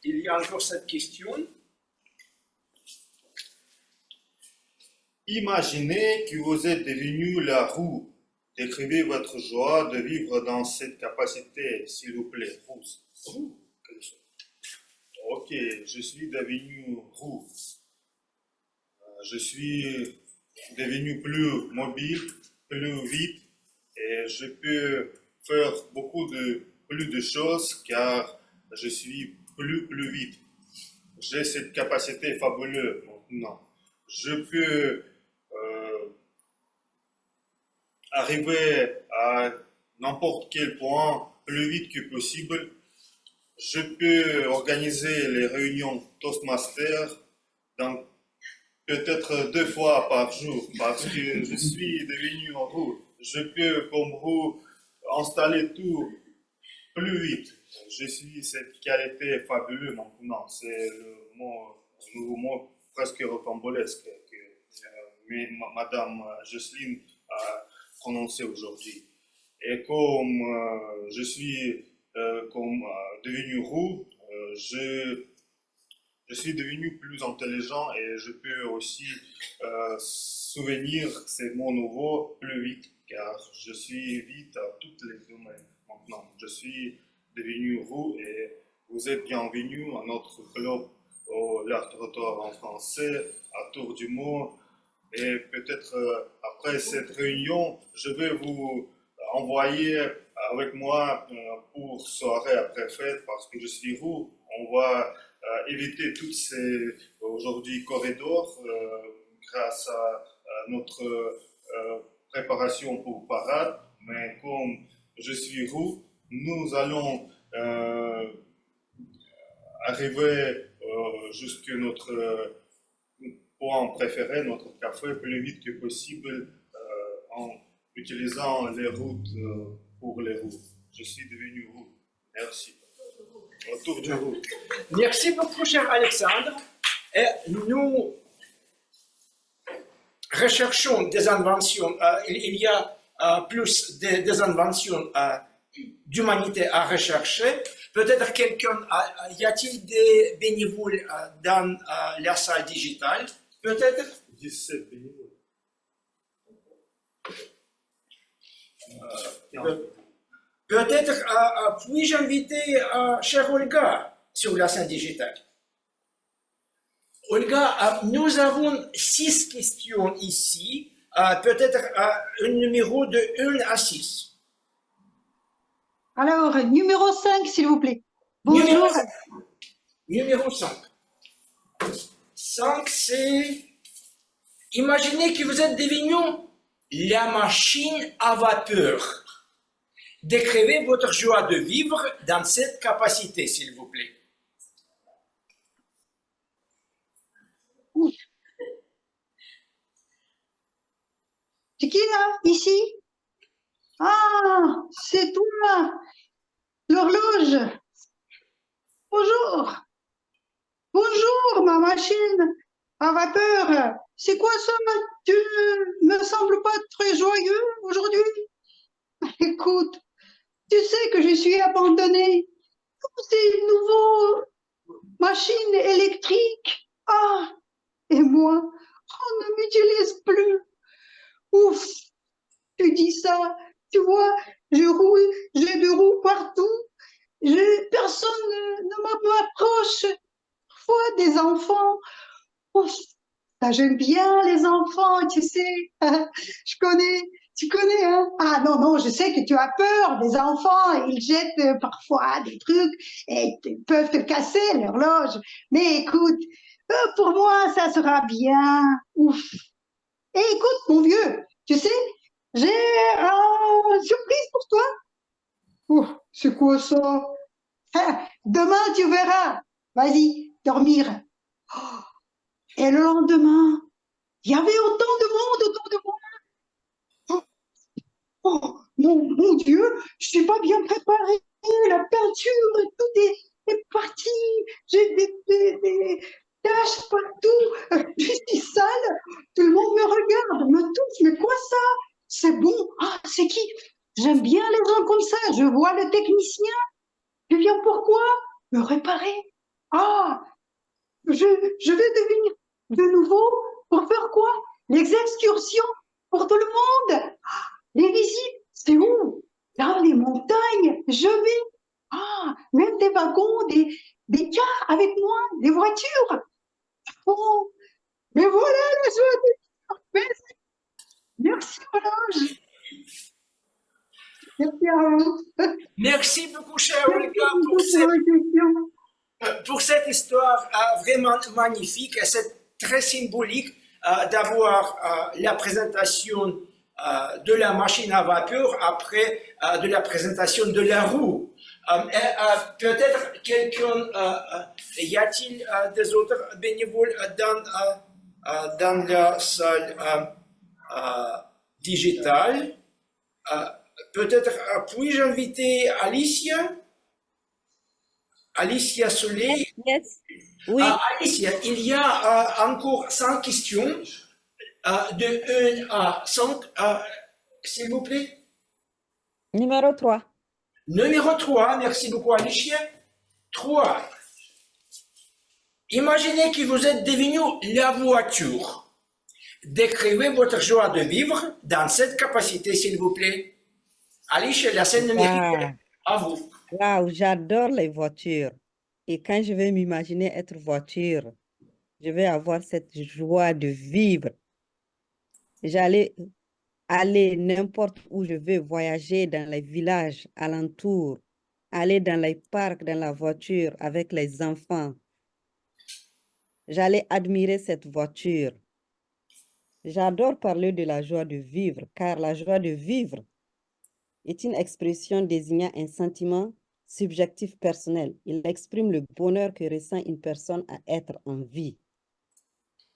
Il y a encore cette question. Imaginez que vous êtes devenu la roue. Décrivez votre joie de vivre dans cette capacité, s'il vous plaît. Roue. Ok, je suis devenu roue. Je suis devenu plus mobile, plus vite, et je peux faire plus de choses car je suis plus vite. J'ai cette capacité fabuleuse maintenant. Je peux arriver à n'importe quel point plus vite que possible. Je peux organiser les réunions Toastmasters dans peut-être 2 fois par jour parce que je suis devenu roue. Je peux, comme vous, installer tout plus vite. Je suis cette qualité fabuleuse maintenant. C'est le nouveau mot presque rocambolesque que Madame Jocelyne a prononcé aujourd'hui. Et comme je suis devenu roux, je suis devenu plus intelligent et je peux aussi souvenir ces mots nouveaux plus vite car je suis vite à tous les domaines maintenant. Je suis devenu roux et vous êtes bienvenus à notre club l'art trottoir en français à Tour du Mont. Et peut-être après cette réunion, je vais vous envoyer avec moi pour soirée après fête parce que je suis roux. On va éviter toutes ces aujourd'hui corridors grâce à notre préparation pour parade. Mais comme je suis roux, nous allons arriver jusqu'à notre point préféré, notre café, plus vite que possible en utilisant les routes pour les roues. Je suis devenu roux. Merci. Autour du roux. Merci beaucoup, cher Alexandre. Et nous recherchons des inventions. Il y a plus des inventions d'humanité à rechercher. Peut-être y a-t-il des bénévoles dans la salle digitale? Peut-être 17 bénévoles. Peut-être puis-je inviter chère Olga sur la scène digitale? Olga, nous avons 6 questions ici, peut-être un numéro de 1 à 6. Alors, numéro 5, s'il vous plaît. Bonjour. Numéro 5. 5, c'est... Imaginez que vous êtes devenu la machine à vapeur. Décrivez votre joie de vivre dans cette capacité, s'il vous plaît. C'est qui là? Ici? Ah, c'est toi, l'horloge. Bonjour. Bonjour, ma machine à vapeur. C'est quoi ça? Tu me sembles pas très joyeux aujourd'hui? Écoute, tu sais que je suis abandonnée. Tous ces nouveaux machines électriques. Ah, et moi, on ne m'utilise plus. Ouf, tu dis ça, tu vois, j'ai des roues partout. Personne ne m'approche. Parfois, des enfants. Ouf, ça, j'aime bien les enfants, tu sais. Tu connais, hein? Ah non, non, je sais que tu as peur des enfants. Ils jettent parfois des trucs et peuvent te casser l'horloge. Mais écoute, pour moi, ça sera bien. Ouf. Et écoute, mon vieux, tu sais, j'ai une surprise pour toi. Ouf, c'est quoi ça? Ah, demain, tu verras. Vas-y, dormir. Oh, et le lendemain, il y avait autant de monde autour de moi. Oh, oh, mon Dieu, je suis pas bien préparée. La peinture, tout est parti. J'ai des taches partout. Je suis sale. Tout le monde me regarde, me touche. Mais quoi ça? C'est bon. Ah, c'est qui? J'aime bien les gens comme ça. Je vois le technicien. Je viens pourquoi? Me réparer. Ah, je vais devenir de nouveau pour faire quoi? Les excursions pour tout le monde. Ah, les visites, c'est où? Dans les montagnes, je vais. Ah, même des wagons, des cars avec moi, des voitures. Oh, mais voilà la joie de vivre. Merci, Orange. Merci à vous. Merci beaucoup, cher Olga, pour cette histoire vraiment magnifique et c'est très symbolique d'avoir la présentation de la machine à vapeur après de la présentation de la roue. Peut-être quelqu'un, y a-t-il des autres bénévoles dans la salle digitale? Peut-être puis-je inviter Alicia? Alicia Soleil. Yes. Oui. Alicia, il y a encore 5 questions, de 1 à 5, s'il vous plaît. Numéro 3. Numéro 3, merci beaucoup Alicia. 3. Imaginez que vous êtes devenu la voiture. Décrivez votre joie de vivre dans cette capacité, s'il vous plaît. Alicia, la scène numérique, à vous. Waouh, j'adore les voitures. Et quand je vais m'imaginer être voiture, je vais avoir cette joie de vivre. J'allais aller n'importe où je veux, voyager dans les villages alentours, aller dans les parcs dans la voiture avec les enfants. J'allais admirer cette voiture. J'adore parler de la joie de vivre, car la joie de vivre est une expression désignant un sentiment subjectif personnel. Il exprime le bonheur que ressent une personne à être en vie.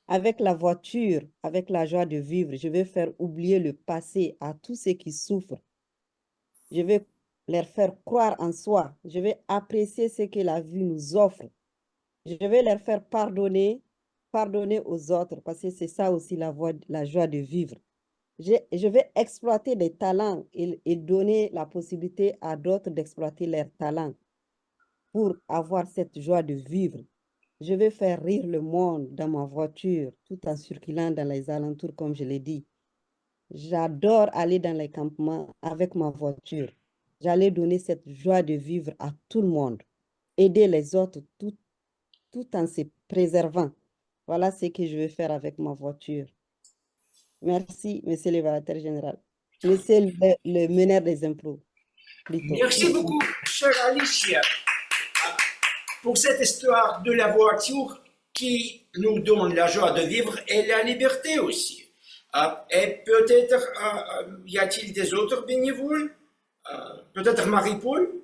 Avec la voiture, avec la joie de vivre, je vais faire oublier le passé à tous ceux qui souffrent. Je vais leur faire croire en soi. Je vais apprécier ce que la vie nous offre. Je vais leur faire pardonner aux autres, parce que c'est ça aussi la joie de vivre. Je vais exploiter des talents et donner la possibilité à d'autres d'exploiter leurs talents pour avoir cette joie de vivre. Je vais faire rire le monde dans ma voiture tout en circulant dans les alentours, comme je l'ai dit. J'adore aller dans les campements avec ma voiture. J'allais donner cette joie de vivre à tout le monde, aider les autres tout en se préservant. Voilà ce que je vais faire avec ma voiture. Merci, monsieur l'évaluateur général. Monsieur le meneur des impôts. Merci beaucoup, chère Alicia, pour cette histoire de la voiture qui nous donne la joie de vivre et la liberté aussi. Et peut-être, y a-t-il des autres bénévoles? Peut-être Marie-Paul?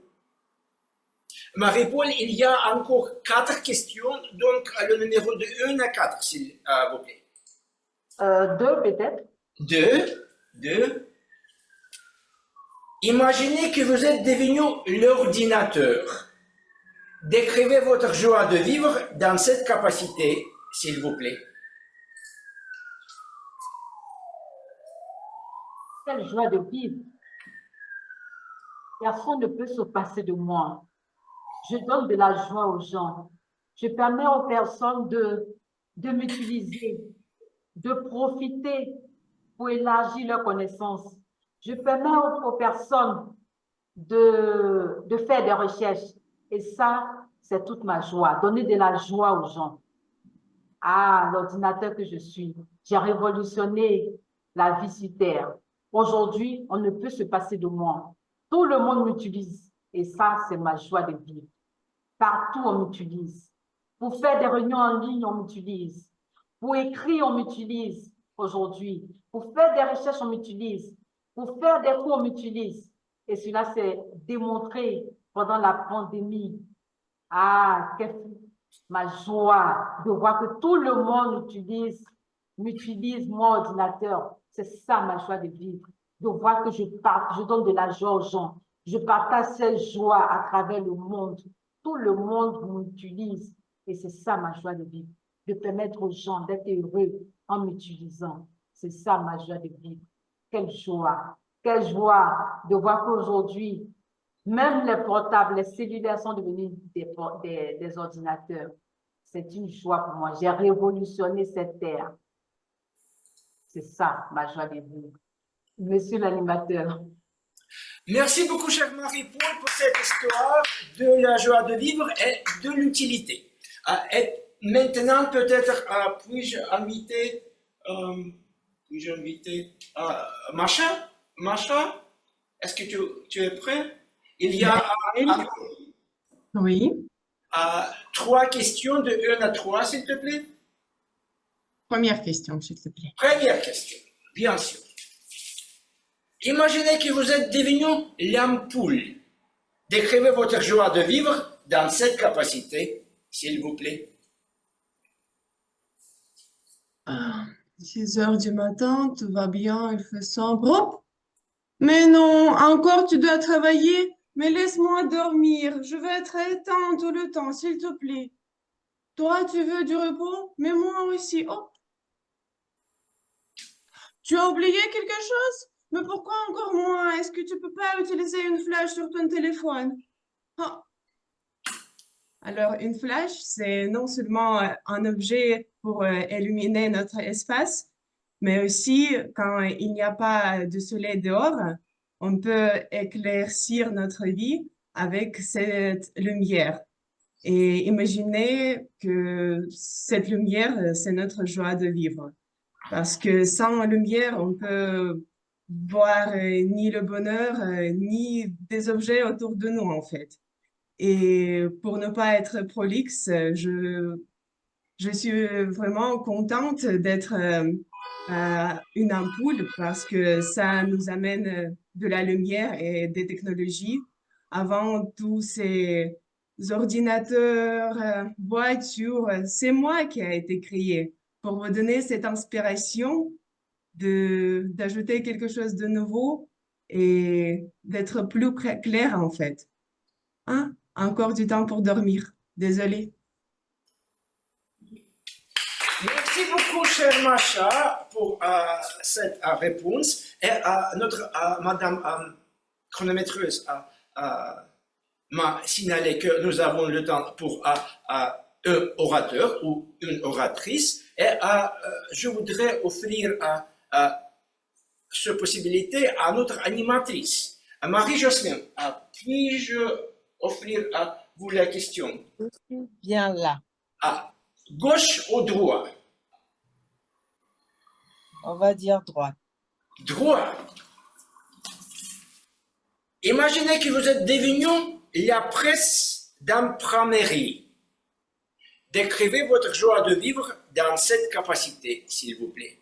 Marie-Paul, il y a encore 4 questions, donc le numéro de 1 à 4, s'il vous plaît. 2 peut-être. 2. Imaginez que vous êtes devenu l'ordinateur. Décrivez votre joie de vivre dans cette capacité, s'il vous plaît. Quelle joie de vivre. Personne ne peut se passer de moi. Je donne de la joie aux gens. Je permets aux personnes de m'utiliser, de profiter pour élargir leurs connaissances. Je permets aux personnes de faire des recherches. Et ça, c'est toute ma joie. Donner de la joie aux gens. Ah, l'ordinateur que je suis. J'ai révolutionné la vie sur Terre. Aujourd'hui, on ne peut se passer de moi. Tout le monde m'utilise. Et ça, c'est ma joie de vivre. Partout, on m'utilise. Pour faire des réunions en ligne, on m'utilise. Pour écrire, on m'utilise aujourd'hui. Pour faire des recherches, on m'utilise. Pour faire des cours, on m'utilise. Et cela s'est démontré pendant la pandémie. Ah, ma joie de voir que tout le monde m'utilise mon ordinateur. C'est ça ma joie de vivre. De voir que je donne de la joie aux gens. Je partage cette joie à travers le monde. Tout le monde m'utilise. Et c'est ça ma joie de vivre. De permettre aux gens d'être heureux en m'utilisant. C'est ça ma joie de vivre. Quelle joie! Quelle joie de voir qu'aujourd'hui, même les portables, les cellulaires sont devenus des ordinateurs. C'est une joie pour moi. J'ai révolutionné cette terre. C'est ça, ma joie de vivre. Monsieur l'animateur. Merci beaucoup, chère Marie-Paul, pour cette histoire de la joie de vivre et de l'utilité. Et maintenant, peut-être, puis-je inviter Macha? Macha, est-ce que tu es prêt? Il y a Oui. 3 questions de 1 à 3, s'il te plaît. Première question, s'il te plaît. Première question, bien sûr. Imaginez que vous êtes devenu l'ampoule. Décrivez votre joie de vivre dans cette capacité, s'il vous plaît. 6 heures du matin, tout va bien, il fait sombre. Oh, mais non, encore tu dois travailler. Mais laisse-moi dormir. Je vais être éteint tout le temps, s'il te plaît. Toi, tu veux du repos, mais moi aussi. Oh, tu as oublié quelque chose? Mais pourquoi encore moi? Est-ce que tu peux pas utiliser une flash sur ton téléphone? Oh. Alors, une flash, c'est non seulement un objet pour illuminer notre espace, mais aussi quand il n'y a pas de soleil dehors, on peut éclaircir notre vie avec cette lumière. Et imaginez que cette lumière, c'est notre joie de vivre. Parce que sans lumière, on peut voir ni le bonheur, ni des objets autour de nous, en fait. Et pour ne pas être prolixe, je suis vraiment contente d'être une ampoule parce que ça nous amène de la lumière et des technologies. Avant tous ces ordinateurs, voitures, c'est moi qui a été créé pour vous donner cette inspiration d'ajouter quelque chose de nouveau et d'être plus clair en fait. Hein? Encore du temps pour dormir. Désolée. Merci beaucoup, chère Macha, pour cette réponse. Et notre Madame chronométreuse m'a signalé que nous avons le temps pour un orateur ou une oratrice. Et je voudrais offrir cette possibilité à notre animatrice. Marie-Jocelyne, puis-je offrir à vous la question? Je suis bien là. Gauche ou droit? On va dire droite. Droit. Imaginez que vous êtes devenu la presse d'imprimerie. Décrivez votre joie de vivre dans cette capacité, s'il vous plaît.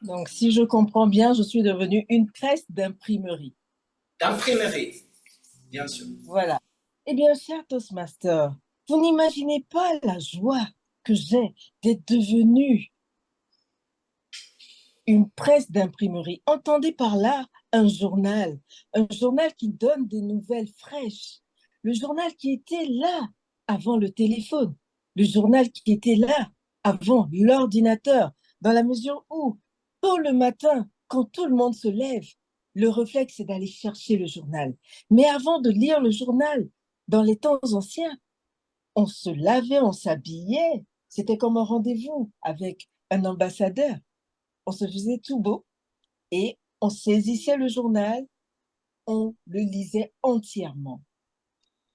Donc, si je comprends bien, je suis devenue une presse d'imprimerie. D'imprimerie, bien sûr. Voilà. Eh bien, cher Toastmaster, vous n'imaginez pas la joie que j'ai d'être devenue une presse d'imprimerie. Entendez par là un journal qui donne des nouvelles fraîches, le journal qui était là avant le téléphone, le journal qui était là avant l'ordinateur, dans la mesure où, tôt le matin, quand tout le monde se lève, le réflexe c'est d'aller chercher le journal. Mais avant de lire le journal, dans les temps anciens, on se lavait, on s'habillait, c'était comme un rendez-vous avec un ambassadeur. On se faisait tout beau et on saisissait le journal, on le lisait entièrement.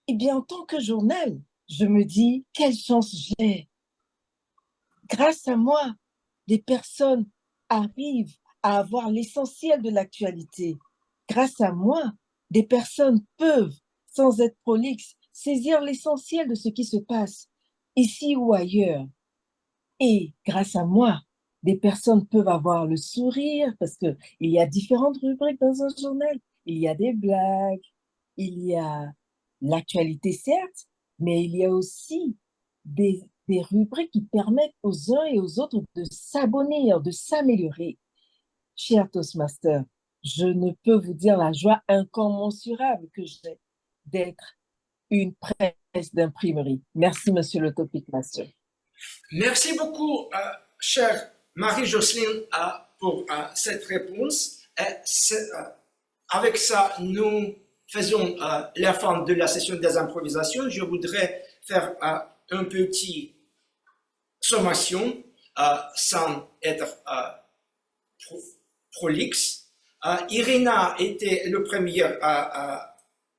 Eh bien, en tant que journal, je me dis, quelle chance j'ai. Grâce à moi, des personnes arrivent à avoir l'essentiel de l'actualité. Grâce à moi, des personnes peuvent, sans être prolixes, saisir l'essentiel de ce qui se passe, ici ou ailleurs. Et grâce à moi, des personnes peuvent avoir le sourire parce qu'il y a différentes rubriques dans un journal. Il y a des blagues, il y a l'actualité, certes, mais il y a aussi des rubriques qui permettent aux uns et aux autres de s'abonner, de s'améliorer. Cher Toastmaster, je ne peux vous dire la joie incommensurable que j'ai d'être une presse d'imprimerie. Merci, monsieur le Topic Master. Merci beaucoup, chère Marie-Jocelyne, pour cette réponse. Avec ça, nous faisons la fin de la session des improvisations. Je voudrais faire un petit sommation sans être prolixe. Irina était le premier,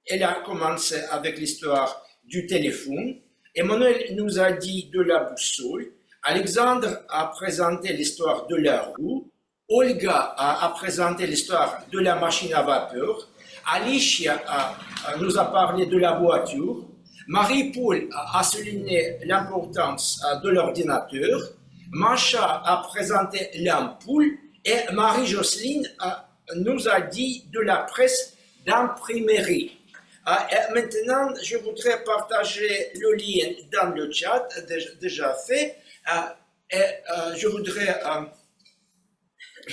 elle a commencé avec l'histoire du téléphone. Emmanuel nous a dit de la boussole. Alexandre a présenté l'histoire de la roue. Olga a présenté l'histoire de la machine à vapeur. Alicia nous a parlé de la voiture. Marie-Paul a souligné l'importance de l'ordinateur. Macha a présenté l'ampoule. Et Marie-Jocelyne nous a dit de la presse d'imprimerie. Maintenant, je voudrais partager le lien dans le chat, déjà fait. Et je voudrais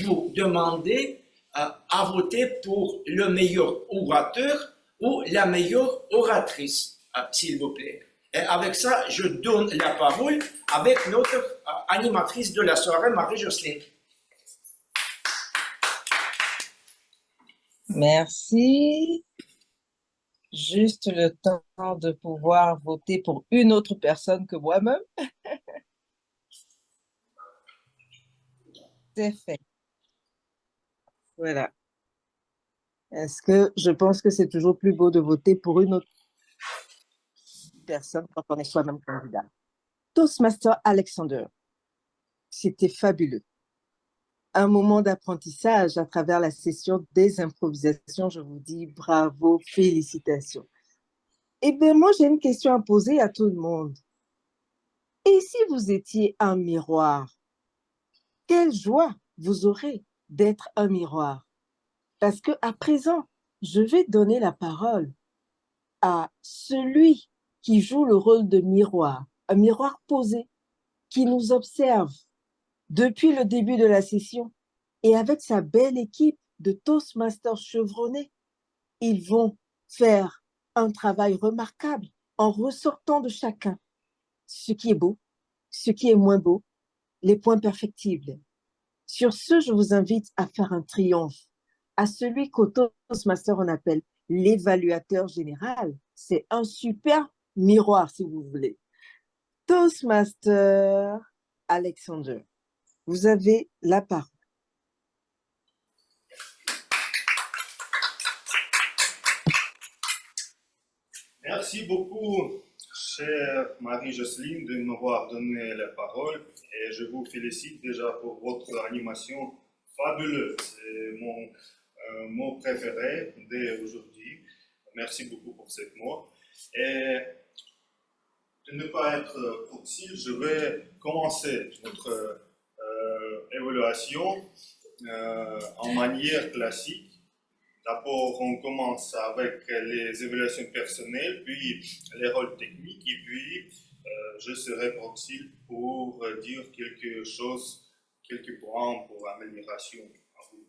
vous demander à voter pour le meilleur orateur ou la meilleure oratrice, s'il vous plaît. Et avec ça, je donne la parole avec notre animatrice de la soirée, Marie-Jocelyne. Merci. Juste le temps de pouvoir voter pour une autre personne que moi-même. C'est fait. Voilà. Est-ce que je pense que c'est toujours plus beau de voter pour une autre personne quand on est soi-même candidat. Toastmaster Alexander, c'était fabuleux. Un moment d'apprentissage à travers la session des improvisations. Je vous dis bravo, félicitations. Eh bien, moi, j'ai une question à poser à tout le monde. Et si vous étiez un miroir, quelle joie vous aurez d'être un miroir? Parce qu'à présent, je vais donner la parole à celui qui joue le rôle de miroir, un miroir posé, qui nous observe depuis le début de la session. Et avec sa belle équipe de Toastmasters chevronnés, ils vont faire un travail remarquable en ressortant de chacun ce qui est beau, ce qui est moins beau, les points perfectibles. Sur ce, je vous invite à faire un triomphe à celui qu'au Toastmaster on appelle l'évaluateur général. C'est un super miroir, si vous voulez. Toastmaster Alexander, vous avez la parole. Merci beaucoup, chère Marie-Jocelyne, de m'avoir donné la parole et je vous félicite déjà pour votre animation fabuleuse. C'est mon mot préféré dès aujourd'hui. Merci beaucoup pour ce mot. Et de ne pas être facile, je vais commencer notre évaluation en manière classique. D'abord, on commence avec les évaluations personnelles, puis les rôles techniques, et puis je serai proxile pour dire quelque chose, quelques points pour amélioration à vous.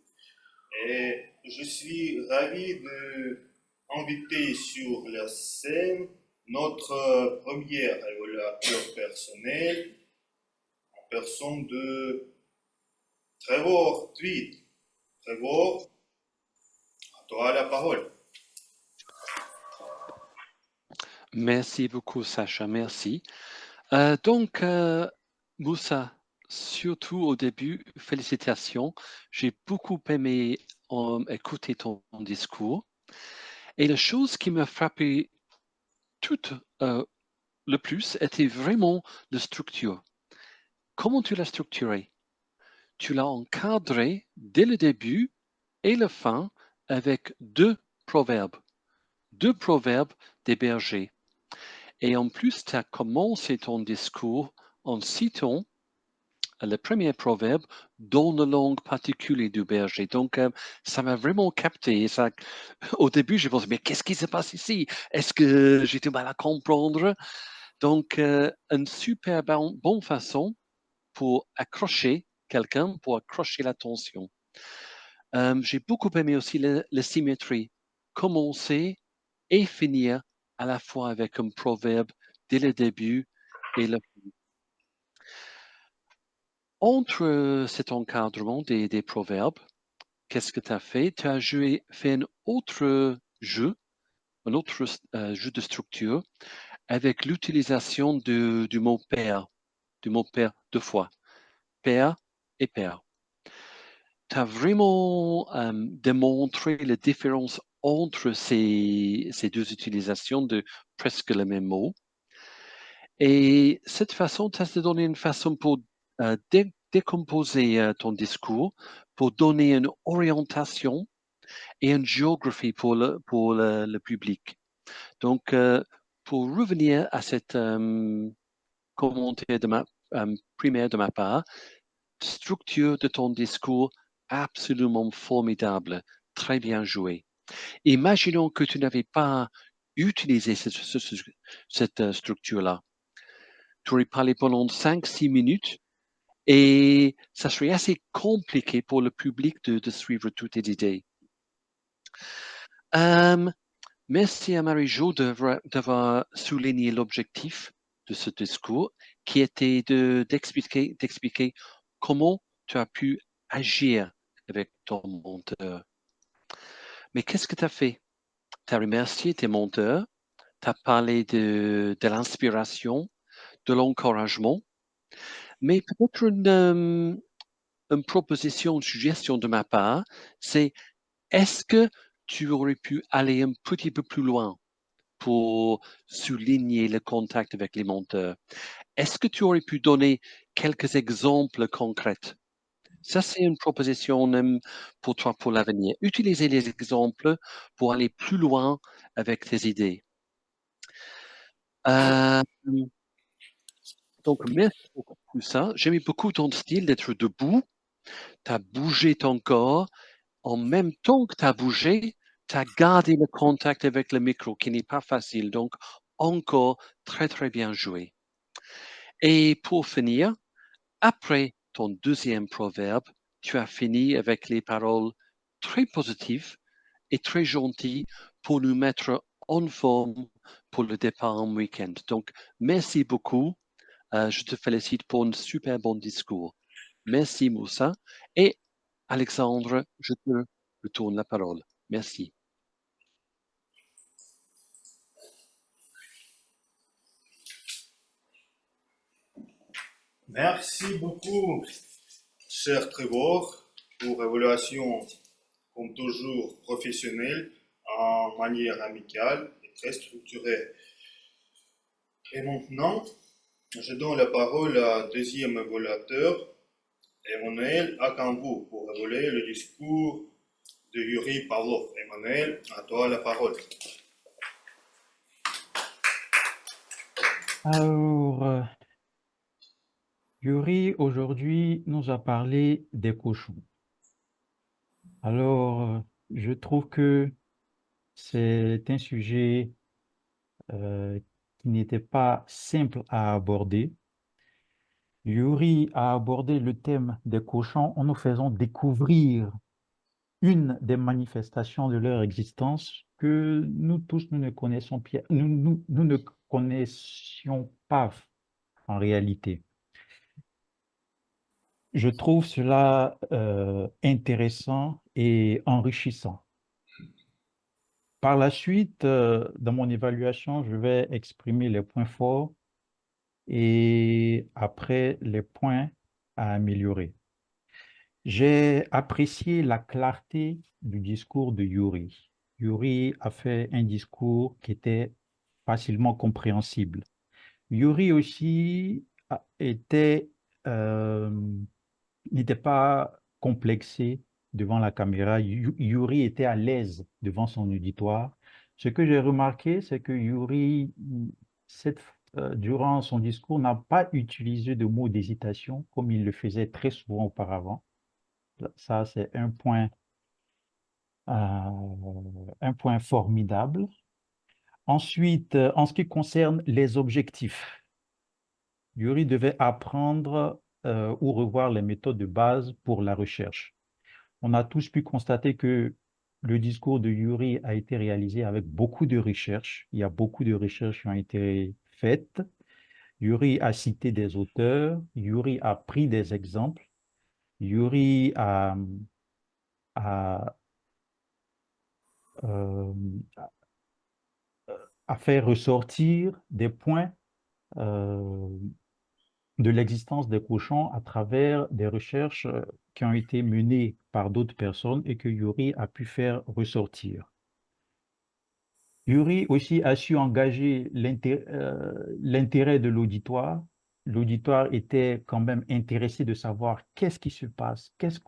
Et je suis ravi d'inviter sur la scène notre premier évaluateur personnel, en personne de Trevor Tweed. Trevor, tu as la parole. Merci beaucoup, Sacha, merci. Moussa, surtout au début, félicitations. J'ai beaucoup aimé écouté ton discours. Et la chose qui m'a frappé le plus était vraiment la structure. Comment tu l'as structuré? Tu l'as encadré dès le début et la fin avec deux proverbes des bergers. Et en plus, tu as commencé ton discours en citant le premier proverbe dans la langue particulière du berger. Donc, ça m'a vraiment capté. Et ça, au début, je pensais, mais qu'est-ce qui se passe ici? Est-ce que j'ai du mal à comprendre? Donc, une super bonne façon pour accrocher quelqu'un, pour accrocher l'attention. J'ai beaucoup aimé aussi la symétrie. Commencer et finir à la fois avec un proverbe dès le début et la fin. Entre cet encadrement des proverbes, qu'est-ce que tu as fait? Tu as fait un autre jeu de structure avec l'utilisation du mot père deux fois, père et père. Tu as vraiment démontré la différence entre ces deux utilisations de presque le même mot. Et cette façon, tu as donné une façon pour décomposer ton discours, pour donner une orientation et une géographie pour le public. Donc, pour revenir à cette commentaire primaire de ma part, structure de ton discours absolument formidable, très bien joué. Imaginons que tu n'avais pas utilisé cette structure-là. Tu aurais parlé pendant 5-6 minutes et ça serait assez compliqué pour le public de suivre toutes tes idées. Merci à Marie-Jo d'avoir souligné l'objectif de ce discours qui était d'expliquer comment tu as pu agir avec ton monteur. Mais qu'est-ce que tu as fait? Tu as remercié tes monteurs, tu as parlé de l'inspiration, de l'encouragement, mais peut-être une proposition, une suggestion de ma part, c'est est-ce que tu aurais pu aller un petit peu plus loin pour souligner le contact avec les monteurs? Est-ce que tu aurais pu donner quelques exemples concrets? Ça, c'est une proposition pour toi pour l'avenir. Utiliser les exemples pour aller plus loin avec tes idées. Donc, merci beaucoup pour ça. J'aimais beaucoup ton style d'être debout. Tu as bougé ton corps. En même temps que tu as bougé, tu as gardé le contact avec le micro, qui n'est pas facile. Donc, encore très, très bien joué. Et pour finir, après ton deuxième proverbe, tu as fini avec les paroles très positives et très gentilles pour nous mettre en forme pour le départ en week-end. Donc, merci beaucoup. Je te félicite pour un super bon discours. Merci, Moussa. Et Alexandre, je te retourne la parole. Merci. Merci beaucoup, cher Trevor, pour évaluation, comme toujours, professionnelle, en manière amicale et très structurée. Et maintenant, je donne la parole à deuxième évaluateur, Emmanuel Akambu, pour évaluer le discours de Yuri Pavlov. Emmanuel, à toi la parole. Alors, Yuri, aujourd'hui, nous a parlé des cochons. Alors, je trouve que c'est un sujet qui n'était pas simple à aborder. Yuri a abordé le thème des cochons en nous faisant découvrir une des manifestations de leur existence que nous tous, nous ne connaissions pas en réalité. Je trouve cela intéressant et enrichissant. Par la suite, dans mon évaluation, je vais exprimer les points forts et après les points à améliorer. J'ai apprécié la clarté du discours de Yuri. Yuri a fait un discours qui était facilement compréhensible. Yuri aussi euh, n'était pas complexé devant la caméra. Yuri était à l'aise devant son auditoire. Ce que j'ai remarqué, c'est que Yuri, durant son discours, n'a pas utilisé de mots d'hésitation comme il le faisait très souvent auparavant. Ça, c'est un point formidable. Ensuite, en ce qui concerne les objectifs, Yuri devait apprendre ou revoir les méthodes de base pour la recherche. On a tous pu constater que le discours de Yuri a été réalisé avec beaucoup de recherches. Il y a beaucoup de recherches qui ont été faites. Yuri a cité des auteurs, Yuri a pris des exemples, Yuri a, euh, a fait ressortir des points de l'existence des cochons à travers des recherches qui ont été menées par d'autres personnes et que Yuri a pu faire ressortir. Yuri aussi a su engager l'intérêt de l'auditoire. L'auditoire était quand même intéressé de savoir qu'est-ce qui se passe, qu'est-ce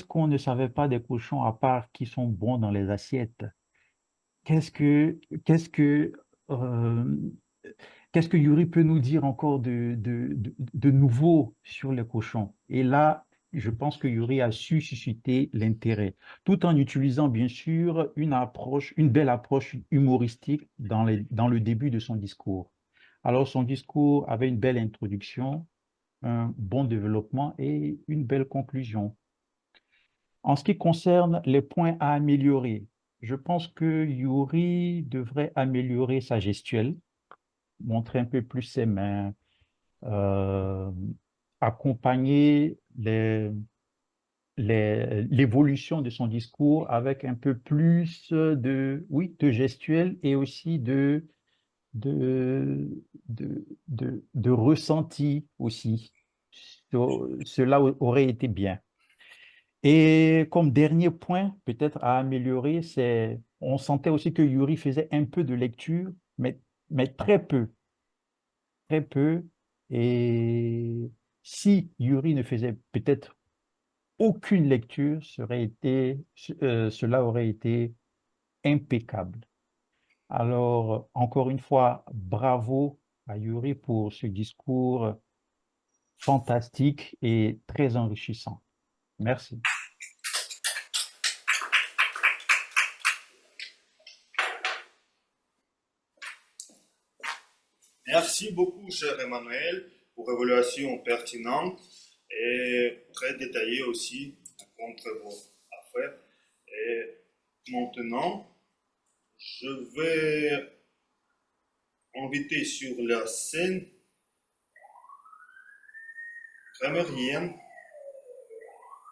qu'on ne savait pas des cochons à part qu'ils sont bons dans les assiettes. Qu'est-ce que Yuri peut nous dire encore de nouveau sur les cochons? Et là, je pense que Yuri a su susciter l'intérêt, tout en utilisant bien sûr une belle approche humoristique dans le début de son discours. Alors, son discours avait une belle introduction, un bon développement et une belle conclusion. En ce qui concerne les points à améliorer, je pense que Yuri devrait améliorer sa gestuelle, montrer un peu plus ses mains, accompagner l'évolution de son discours avec un peu plus de gestuelle et aussi de ressenti aussi. Cela aurait été bien. Et comme dernier point, peut-être à améliorer, on sentait aussi que Yuri faisait un peu de lecture, mais très peu. Très peu. Et si Yuri ne faisait peut-être aucune lecture, cela aurait été impeccable. Alors, encore une fois, bravo à Yuri pour ce discours fantastique et très enrichissant. Merci. Merci beaucoup, cher Emmanuel, pour l'évaluation pertinente et très détaillée aussi contre vos affaires. Et maintenant, je vais inviter sur la scène grammairienne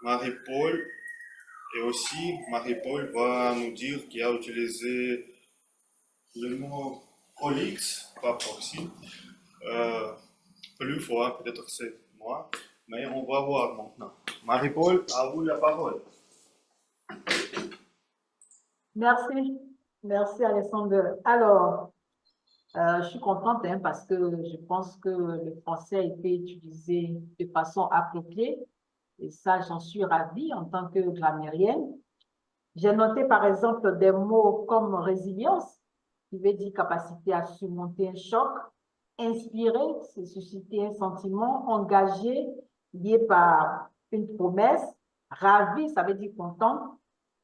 Marie-Paul, et aussi Marie-Paul va nous dire qu'il a utilisé le mot prolixe, pas proxy, plus fois, peut-être c'est moi, mais on va voir maintenant. Marie-Paul, à vous la parole. Merci, merci Alessandre. Alors, je suis contente parce que je pense que le français a été utilisé de façon appropriée et ça, j'en suis ravie en tant que grammairienne. J'ai noté par exemple des mots comme résilience, qui veut dire capacité à surmonter un choc, inspirer, c'est susciter un sentiment, engagé, lié par une promesse, ravi, ça veut dire content,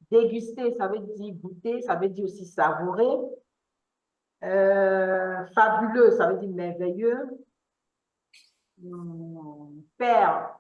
déguster, ça veut dire goûter, ça veut dire aussi savourer, fabuleux, ça veut dire merveilleux, père.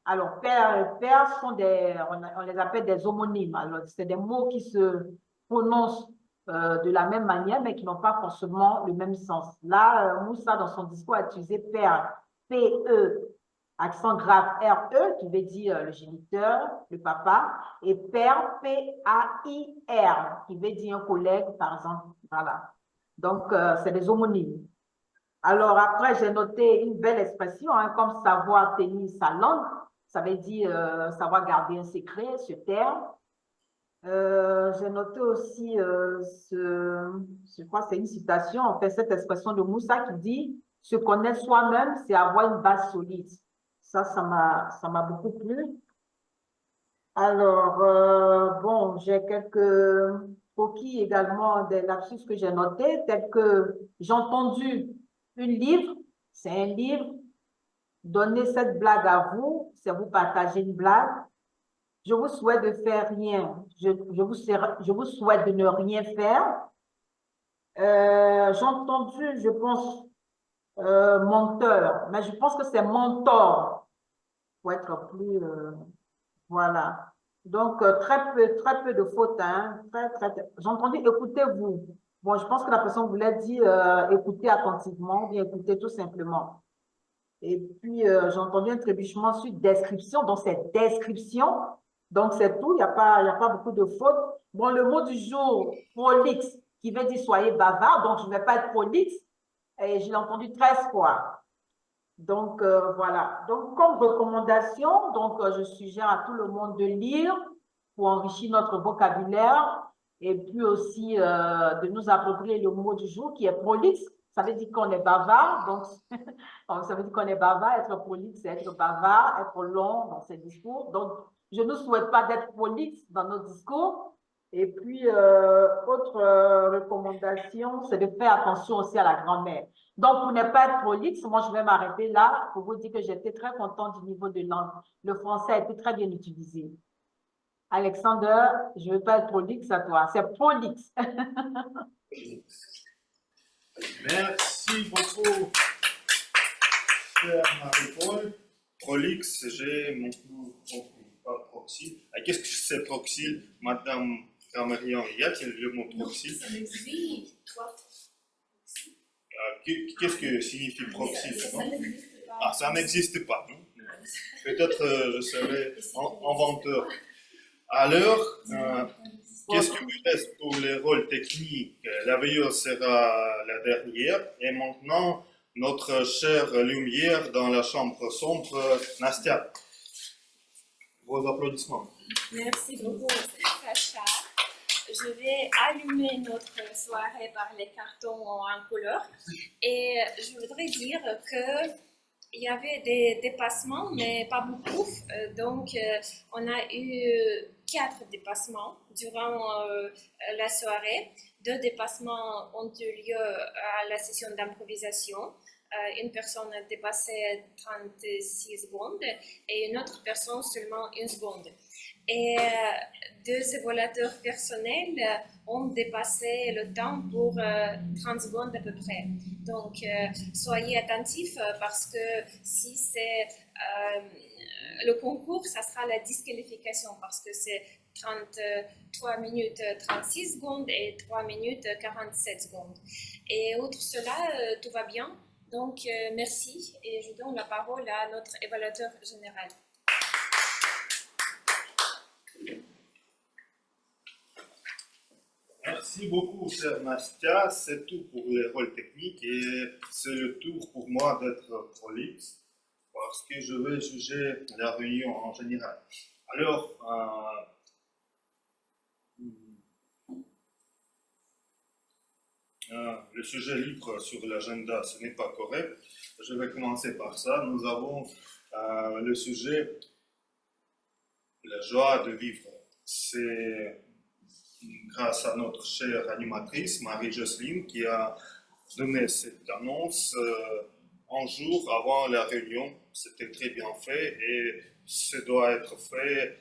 Alors, père et père sont on les appelle des homonymes. Alors, c'est des mots qui se prononcent de la même manière, mais qui n'ont pas forcément le même sens. Là, Moussa, dans son discours, a utilisé père, P-E, accent grave, R-E, qui veut dire le géniteur, le papa, et père, P-A-I-R, qui veut dire un collègue, par exemple. Voilà. Donc, c'est des homonymes. Alors après, j'ai noté une belle expression, comme savoir tenir sa langue. Ça veut dire savoir garder un secret, se taire. J'ai noté aussi, je crois que c'est une citation, en fait, cette expression de Moussa qui dit « Se connaître soi-même, c'est avoir une base solide ». Ça m'a beaucoup plu. Alors, bon, j'ai quelques croquis également des lapsus que j'ai notés, tels que j'ai entendu une livre, c'est un livre, donner cette blague à vous, c'est vous partager une blague. Je vous souhaite de faire rien, je vous souhaite de ne rien faire. J'ai entendu, je pense, menteur, mais je pense que c'est mentor, pour être plus, voilà. Donc, très peu de fautes, hein, j'ai entendu écoutez-vous. Bon, je pense que la personne voulait dire écoutez attentivement, bien écoutez tout simplement. Et puis, j'ai entendu un trébuchement sur description, donc c'est description. Donc, c'est tout, il n'y a pas beaucoup de fautes. Bon, le mot du jour, prolixe, qui veut dire soyez bavard, donc je ne vais pas être prolixe. Et je l'ai entendu 13 fois. Donc, voilà. Donc, comme recommandation, donc, je suggère à tout le monde de lire pour enrichir notre vocabulaire et puis aussi de nous approprier le mot du jour qui est prolixe. Ça veut dire qu'on est bavard, donc ça veut dire qu'on est bavard. Être prolixe, c'est être bavard, être long dans ses discours. Donc, je ne souhaite pas d'être prolixe dans nos discours. Et puis, autre recommandation, c'est de faire attention aussi à la grammaire. Donc, pour ne pas être prolixe, moi, je vais m'arrêter là pour vous dire que j'étais très contente du niveau de langue. Le français a été très bien utilisé. Alexander, je ne veux pas être prolixe à toi, c'est prolixe. Merci beaucoup, chère Marie-Paul. Prolixe, j'ai mon pas proxy. Qu'est-ce que c'est proxy, Madame Camerian? Y a-t-il le mot proxy? Ça existe, toi. Qu'est-ce que signifie proxy? Ça n'existe pas. Ah, ça n'existe pas. Peut-être je serai inventeur. Alors, qu'est-ce que vous reste pour les rôles techniques? La veilleuse sera la dernière. Et maintenant, notre chère lumière dans la chambre sombre, Nastia. Vos applaudissements. Merci beaucoup, Sacha. Je vais allumer notre soirée par les cartons en couleur. Et je voudrais dire qu'il y avait des dépassements, mais pas beaucoup. Donc, on a eu 4 dépassements durant la soirée. 2 dépassements ont eu lieu à la session d'improvisation. Une personne a dépassé 36 secondes et une autre personne seulement 1 seconde. Et 2 évaluateurs personnels ont dépassé le temps pour 30 secondes à peu près. Donc, soyez attentifs parce que si c'est le concours, ça sera la disqualification parce que c'est 3 minutes 36 secondes et 3 minutes 47 secondes. Et outre cela, tout va bien. Donc, merci et je donne la parole à notre évaluateur général. Merci beaucoup, chère Nastia. C'est tout pour les rôles techniques et c'est le tour pour moi d'être prolixe parce que je vais juger la réunion en général. Alors, le sujet libre sur l'agenda, ce n'est pas correct. Je vais commencer par ça. Nous avons le sujet la joie de vivre. C'est grâce à notre chère animatrice, Marie-Jocelyne, qui a donné cette annonce un jour avant la réunion. C'était très bien fait et ça doit être fait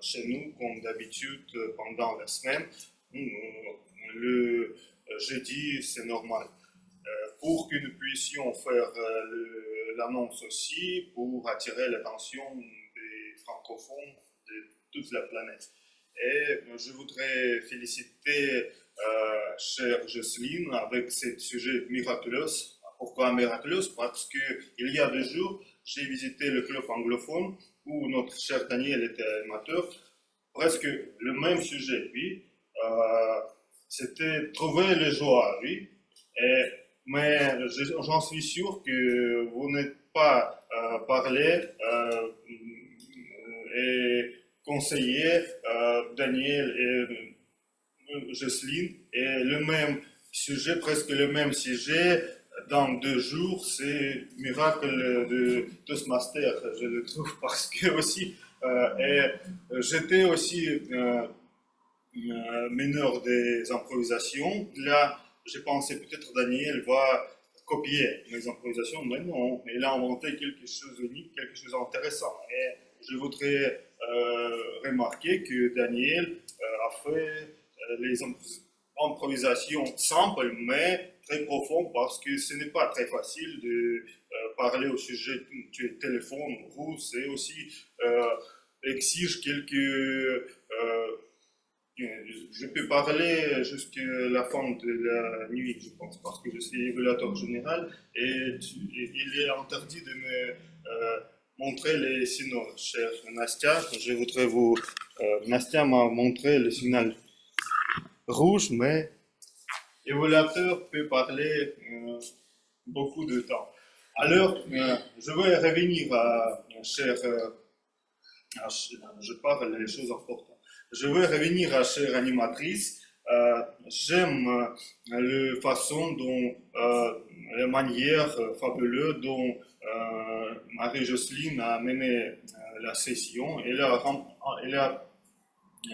chez nous, comme d'habitude, pendant la semaine. Le jeudi, c'est normal. Pour que nous puissions faire l'annonce aussi, pour attirer l'attention des francophones de toute la planète. Et je voudrais féliciter chère Jocelyne avec ce sujet miraculeux. Pourquoi miraculeux? Parce qu'il y a 2 jours, j'ai visité le club anglophone où notre cher Daniel était animateur. Presque le même sujet, oui. C'était trouver les joies, oui. Mais j'en suis sûr que vous n'êtes pas parlé et conseiller Daniel et Jocelyne, et le même sujet, presque le même sujet, dans 2 jours, c'est miracle de Toastmaster, je le trouve, parce que aussi, j'étais aussi meneur des improvisations. Là, j'ai pensé peut-être Daniel va copier mes improvisations, mais non, il a inventé quelque chose d'unique, quelque chose d'intéressant. Et je voudrais remarquer que Daniel a fait les improvisations simples, mais très profondes, parce que ce n'est pas très facile de parler au sujet du téléphone rouge, et aussi exige quelques... je peux parler jusqu'à la fin de la nuit, je pense, parce que je suis régulateur général et il est interdit de me montrer les signaux. Chère Nastia, je voudrais vous... Nastia m'a montré le signal rouge, mais l'évaluateur peut parler beaucoup de temps. Alors, je vais revenir à je parle des choses importantes. Je vais revenir à chère animatrice. J'aime la façon dont, la manière fabuleuse dont Marie-Jocelyne a mené la session. Elle a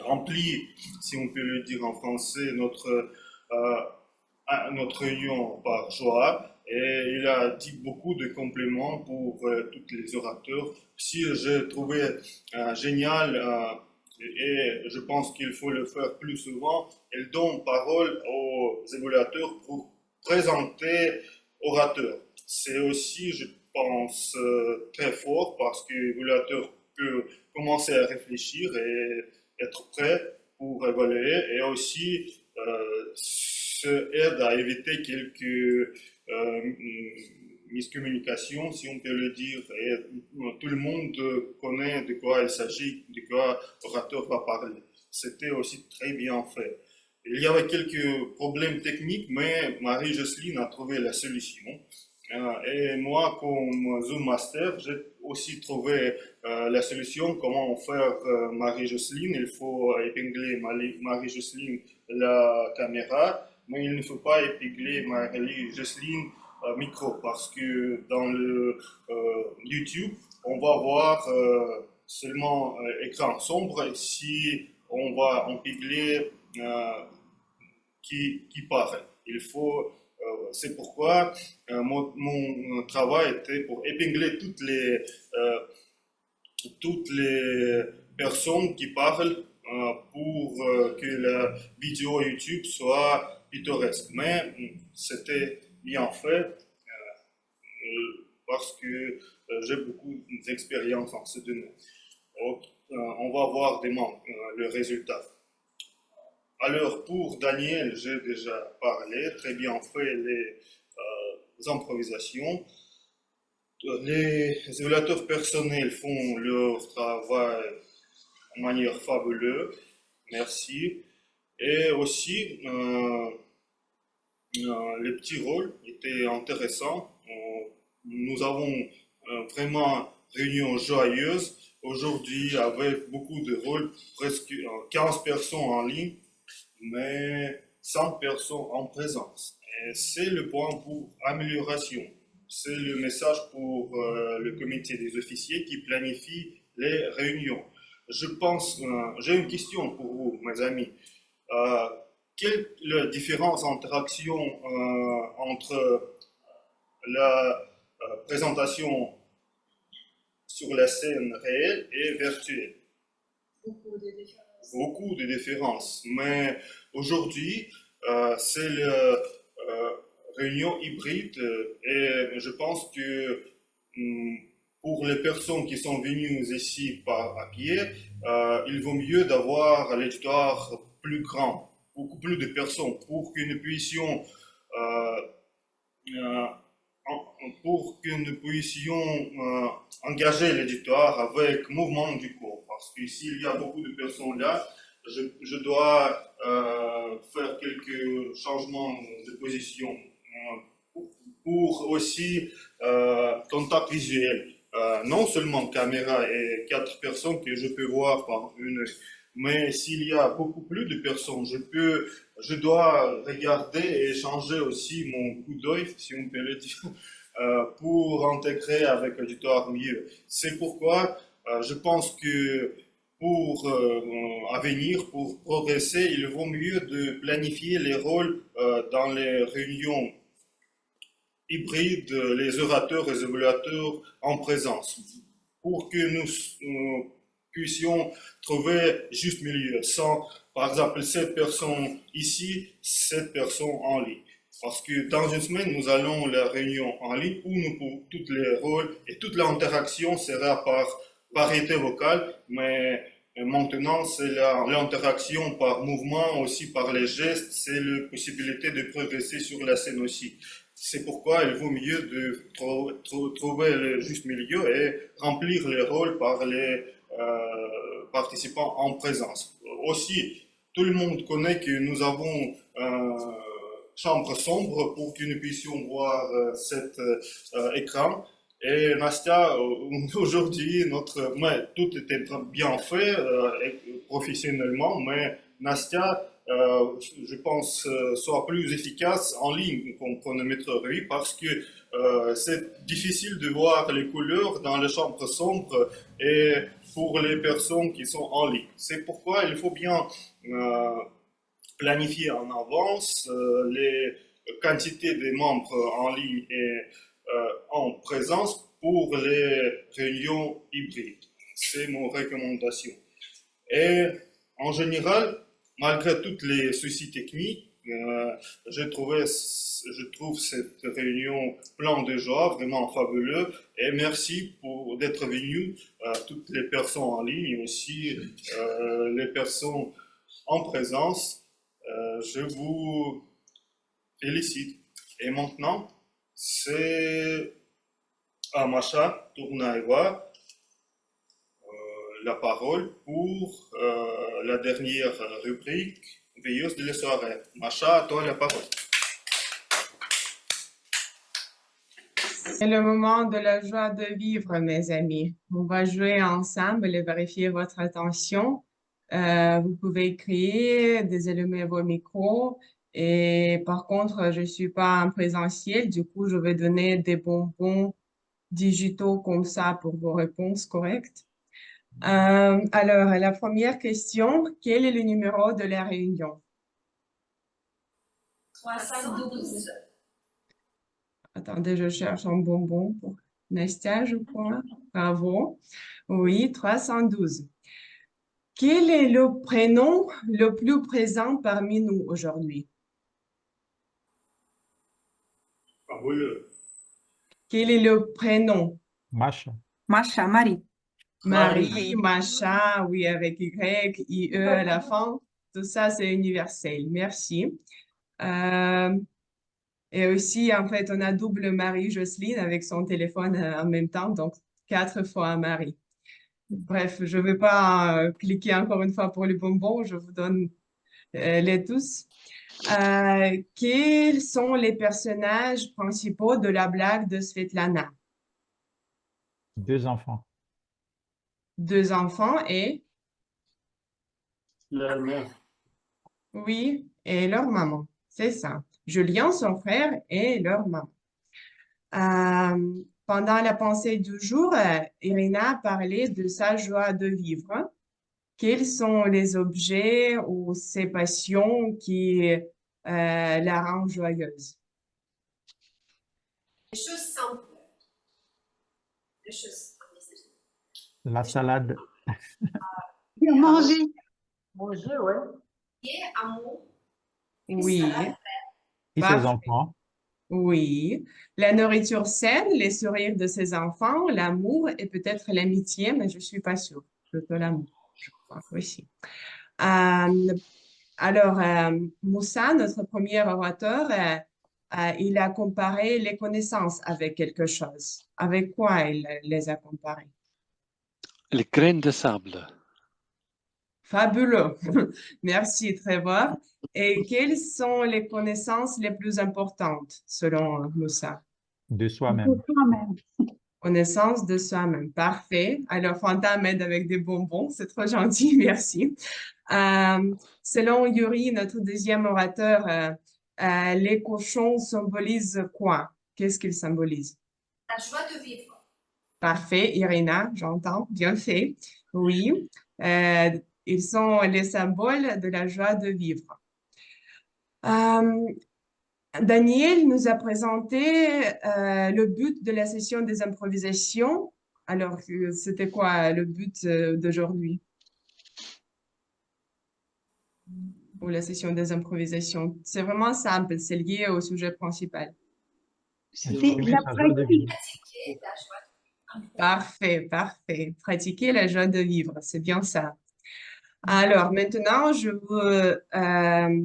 rempli, si on peut le dire en français, notre réunion par joie. Et il a dit beaucoup de compliments pour tous les orateurs. Si j'ai trouvé génial, et je pense qu'il faut le faire plus souvent, il donne parole aux évaluateurs pour présenter orateurs. C'est aussi, je pense, très fort, parce que l'évaluateur peut commencer à réfléchir et être prêt pour évaluer, et aussi se aide à éviter quelques miscommunications, si on peut le dire, et tout le monde connaît de quoi il s'agit, de quoi l'orateur va parler. C'était aussi très bien fait. Il y avait quelques problèmes techniques, mais Marie-Jocelyne a trouvé la solution. Et moi, comme Zoom Master, j'ai aussi trouvé la solution, comment faire Marie-Jocelyne. Il faut épingler Marie-Jocelyne la caméra, mais il ne faut pas épingler Marie-Jocelyne micro, parce que dans le YouTube, on va voir seulement écran sombre si on va épingler qui parle. Il faut... c'est pourquoi mon travail était pour épingler toutes les personnes qui parlent pour que la vidéo YouTube soit pittoresque. Mais c'était bien fait parce que j'ai beaucoup d'expérience en ce domaine. Donc, on va voir demain le résultat. Alors, pour Daniel, j'ai déjà parlé, très bien fait les improvisations. Les évaluateurs personnels font leur travail de manière fabuleuse, merci. Et aussi, les petits rôles étaient intéressants. Nous avons vraiment réunion joyeuse aujourd'hui avec beaucoup de rôles, presque 15 personnes en ligne, mais 100 personnes en présence. Et c'est le point pour amélioration. C'est le message pour le comité des officiers qui planifie les réunions. Je pense, j'ai une question pour vous, mes amis. Quelle est la différence d'interaction entre la présentation sur la scène réelle et virtuelle? Beaucoup de différences. Beaucoup de différences, mais aujourd'hui, c'est la réunion hybride et je pense que pour les personnes qui sont venues ici à pied, il vaut mieux d'avoir l'auditoire plus grand, beaucoup plus de personnes pour que nous puissions engager l'auditoire avec mouvement du corps. Parce que s'il y a beaucoup de personnes là, je dois faire quelques changements de position pour aussi contact visuel. non seulement caméra et 4 personnes que je peux voir par une œil, mais s'il y a beaucoup plus de personnes, je dois regarder et changer aussi mon coup d'œil, si on peut le dire, pour intégrer avec l'auditoire mieux. C'est pourquoi je pense que pour à venir, pour progresser, il vaut mieux de planifier les rôles dans les réunions hybrides, les orateurs et les évaluateurs en présence, pour que nous puissions trouver juste milieu, sans, par exemple, 7 personnes ici, 7 personnes en ligne. Parce que dans une semaine, nous allons la réunion en ligne où tous les rôles et toute l'interaction sera par parité vocale, mais maintenant, c'est l'interaction par mouvement, aussi par les gestes, c'est la possibilité de progresser sur la scène aussi. C'est pourquoi il vaut mieux de trouver le juste milieu et remplir les rôles par les participants en présence. Aussi, tout le monde connaît que nous avons chambre sombre pour que nous puissions voir cet écran. Et Nastia, aujourd'hui, tout était bien fait professionnellement, mais Nastia, je pense, soit plus efficace en ligne comme chronométrerie parce que c'est difficile de voir les couleurs dans les chambres sombres et pour les personnes qui sont en ligne. C'est pourquoi il faut bien planifier en avance les quantités de membres en ligne et en présence pour les réunions hybrides. C'est mon recommandation. Et en général, malgré tous les soucis techniques, je trouve cette réunion plein de joie, vraiment fabuleux. Et merci d'être venus, toutes les personnes en ligne et aussi les personnes en présence. Je vous félicite. Et maintenant, c'est à Masha Tournaeva la parole pour la dernière rubrique veilleuse de la soirée. Masha, à toi la parole. C'est le moment de la joie de vivre, mes amis. On va jouer ensemble et vérifier votre attention. Vous pouvez créer, désallumer vos micros. Et par contre, je ne suis pas en présentiel. Du coup, je vais donner des bonbons digitaux comme ça pour vos réponses correctes. Alors, la première question, quel est le numéro de la réunion? 312. Attendez, je cherche un bonbon pour Nastia, je crois. Bravo. Oui, 312. Quel est le prénom le plus présent parmi nous aujourd'hui? Fabuleux. Quel est le prénom? Masha. Masha, Marie. Marie, Masha, oui, avec Y, IE à la fin. Tout ça, c'est universel. Merci. Et aussi, en fait, on a double Marie-Jocelyne avec son téléphone en même temps, donc 4 fois Marie. Bref, je ne vais pas cliquer encore une fois pour les bonbons, je vous donne les tous. Quels sont les personnages principaux de la blague de Svetlana? 2 enfants. 2 enfants et? Leur mère. Oui, et leur maman, c'est ça. Julien, son frère, et leur maman. Pendant la pensée du jour, Irina a parlé de sa joie de vivre. Quels sont les objets ou ses passions qui la rendent joyeuse? Les choses simples. Les choses. La salade. Bien manger. Manger, ouais. Et amour. Oui, Et ses enfants. oui. La nourriture saine, les sourires de ses enfants, l'amour et peut-être l'amitié, mais je ne suis pas sûre. Plutôt l'amour, je crois aussi. Alors, Moussa, notre premier orateur, il a comparé les connaissances avec quelque chose. Avec quoi il les a comparées? Les graines de sable. Fabuleux. Merci, Trevor. Et quelles sont les connaissances les plus importantes selon Moussa? De soi-même. Connaissance de soi-même. Parfait. Alors, Fanta m'aide avec des bonbons. C'est trop gentil. Merci. Selon Yuri, notre deuxième orateur, les cochons symbolisent quoi? Qu'est-ce qu'ils symbolisent? La joie de vivre. Parfait, Irina, j'entends. Bien fait. Oui. Ils sont les symboles de la joie de vivre. Daniel nous a présenté le but de la session des improvisations. Alors, c'était quoi le but d'aujourd'hui pour la session des improvisations? C'est vraiment simple, c'est lié au sujet principal. C'est la pratique. Pratiquer la joie de vivre. Parfait, parfait. Pratiquer la joie de vivre, c'est bien ça. Alors, maintenant, je vous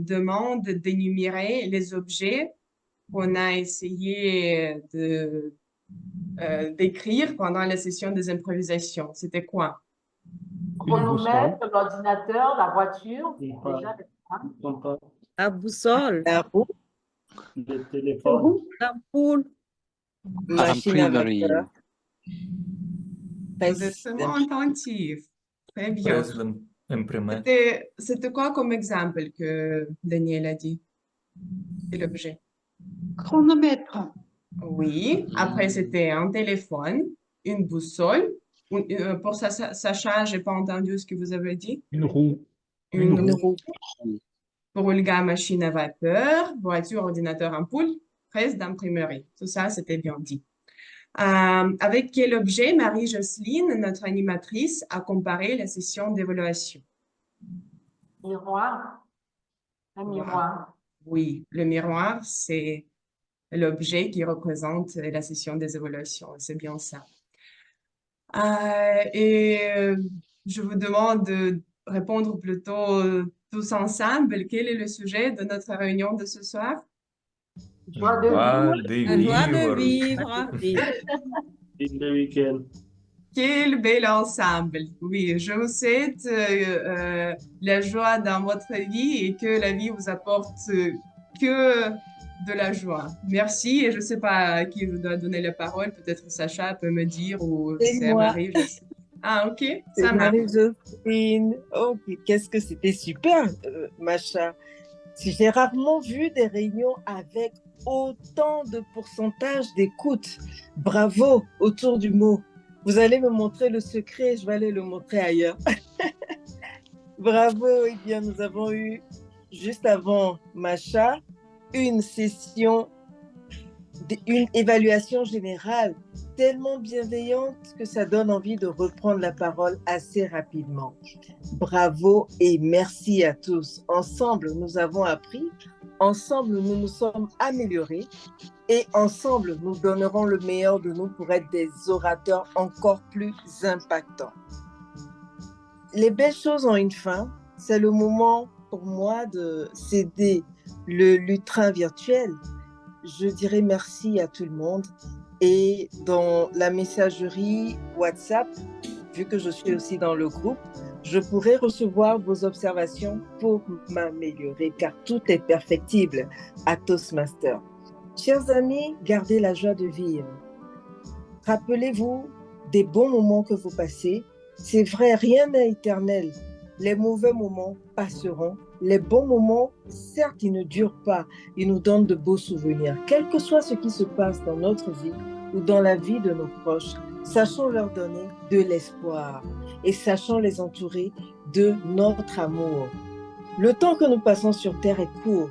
demande d'énumérer les objets qu'on a essayé d'écrire pendant la session des improvisations. C'était quoi? Chronomètre, l'ordinateur, la voiture, déjà, La boussole, La roue, Le téléphone. l'ampoule, machine à Imprimerie. vapeur, Vous êtes vraiment attentifs. Très bien. Presse imprimée. C'était quoi comme exemple que Daniel a dit? C'est l'objet. Chronomètre, Oui. Après, c'était un téléphone, une boussole. Pour Sacha, je n'ai pas entendu ce que vous avez dit. Une roue. Une roue. Pour Olga, machine à vapeur, voiture, ordinateur, ampoule, presse d'imprimerie. Tout ça, c'était bien dit. Avec quel objet Marie-Jocelyne, notre animatrice, a comparé la session d'évaluation? miroir, un miroir. Oui, le miroir, c'est l'objet qui représente la session des évaluations. C'est bien ça. Je vous demande de répondre plutôt tous ensemble. Quel est le sujet de notre réunion de ce soir? Joie de Joie vivre. de la joie de vivre. vivre. Le week-end. Quel bel ensemble. Oui, je vous souhaite la joie dans votre vie et que la vie vous apporte que de la joie. Merci. Et je ne sais pas à qui je dois donner la parole. Peut-être Sacha peut me dire ou C'est c'est moi. Marie. Ah, ok. C'est Ça marche. Marie-Jocelyne. Oh, qu'est-ce que c'était super, Macha. J'ai rarement vu des réunions avec autant de pourcentage d'écoute. Bravo autour du mot. Vous allez me montrer le secret, je vais aller le montrer ailleurs. Bravo. Eh bien, nous avons eu, juste avant Macha, une session, une évaluation générale tellement bienveillante que ça donne envie de reprendre la parole assez rapidement. Bravo et merci à tous. Ensemble, nous avons appris, ensemble, nous nous sommes améliorés et ensemble, nous donnerons le meilleur de nous pour être des orateurs encore plus impactants. Les belles choses ont une fin. C'est le moment pour moi de céder le lutrin virtuel. Je dirais merci à tout le monde. Et dans la messagerie WhatsApp, vu que je suis aussi dans le groupe, je pourrai recevoir vos observations pour m'améliorer, car tout est perfectible à Toastmaster. Chers amis, gardez la joie de vivre. Rappelez-vous des bons moments que vous passez. C'est vrai, rien n'est éternel. Les mauvais moments passeront. Les bons moments, certes, ils ne durent pas. Ils nous donnent de beaux souvenirs. Quel que soit ce qui se passe dans notre vie ou dans la vie de nos proches, sachons leur donner de l'espoir et sachons les entourer de notre amour. Le temps que nous passons sur Terre est court.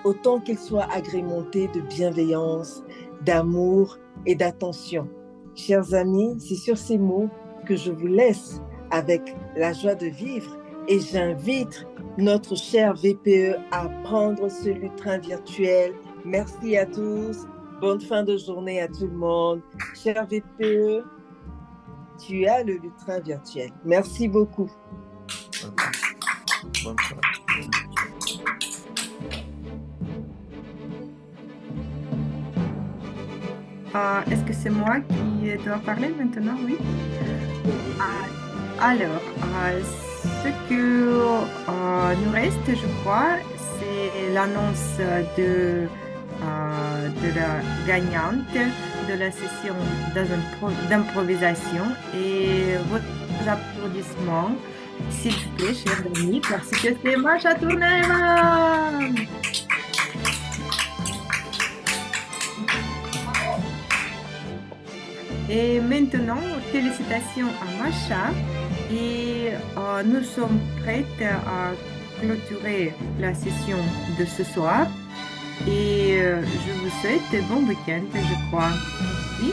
Autant qu'il soit agrémenté de bienveillance, d'amour et d'attention. Chers amis, c'est sur ces mots que je vous laisse avec la joie de vivre et j'invite notre cher VPE à prendre ce lutrin virtuel. Merci à tous. Bonne fin de journée à tout le monde. Cher VPE, tu as le lutrin virtuel. Merci beaucoup. Bonne soirée. Est-ce que c'est moi qui dois parler maintenant? Oui. Alors, ce que nous reste, je crois, c'est l'annonce de la gagnante de la session d'improvisation et vos applaudissements, s'il vous plaît, chers amis, parce que c'est Masha Tournaeva. Et maintenant, félicitations à Masha et nous sommes prêtes à clôturer la session de ce soir et je vous souhaite un bon week-end, je crois. Oui.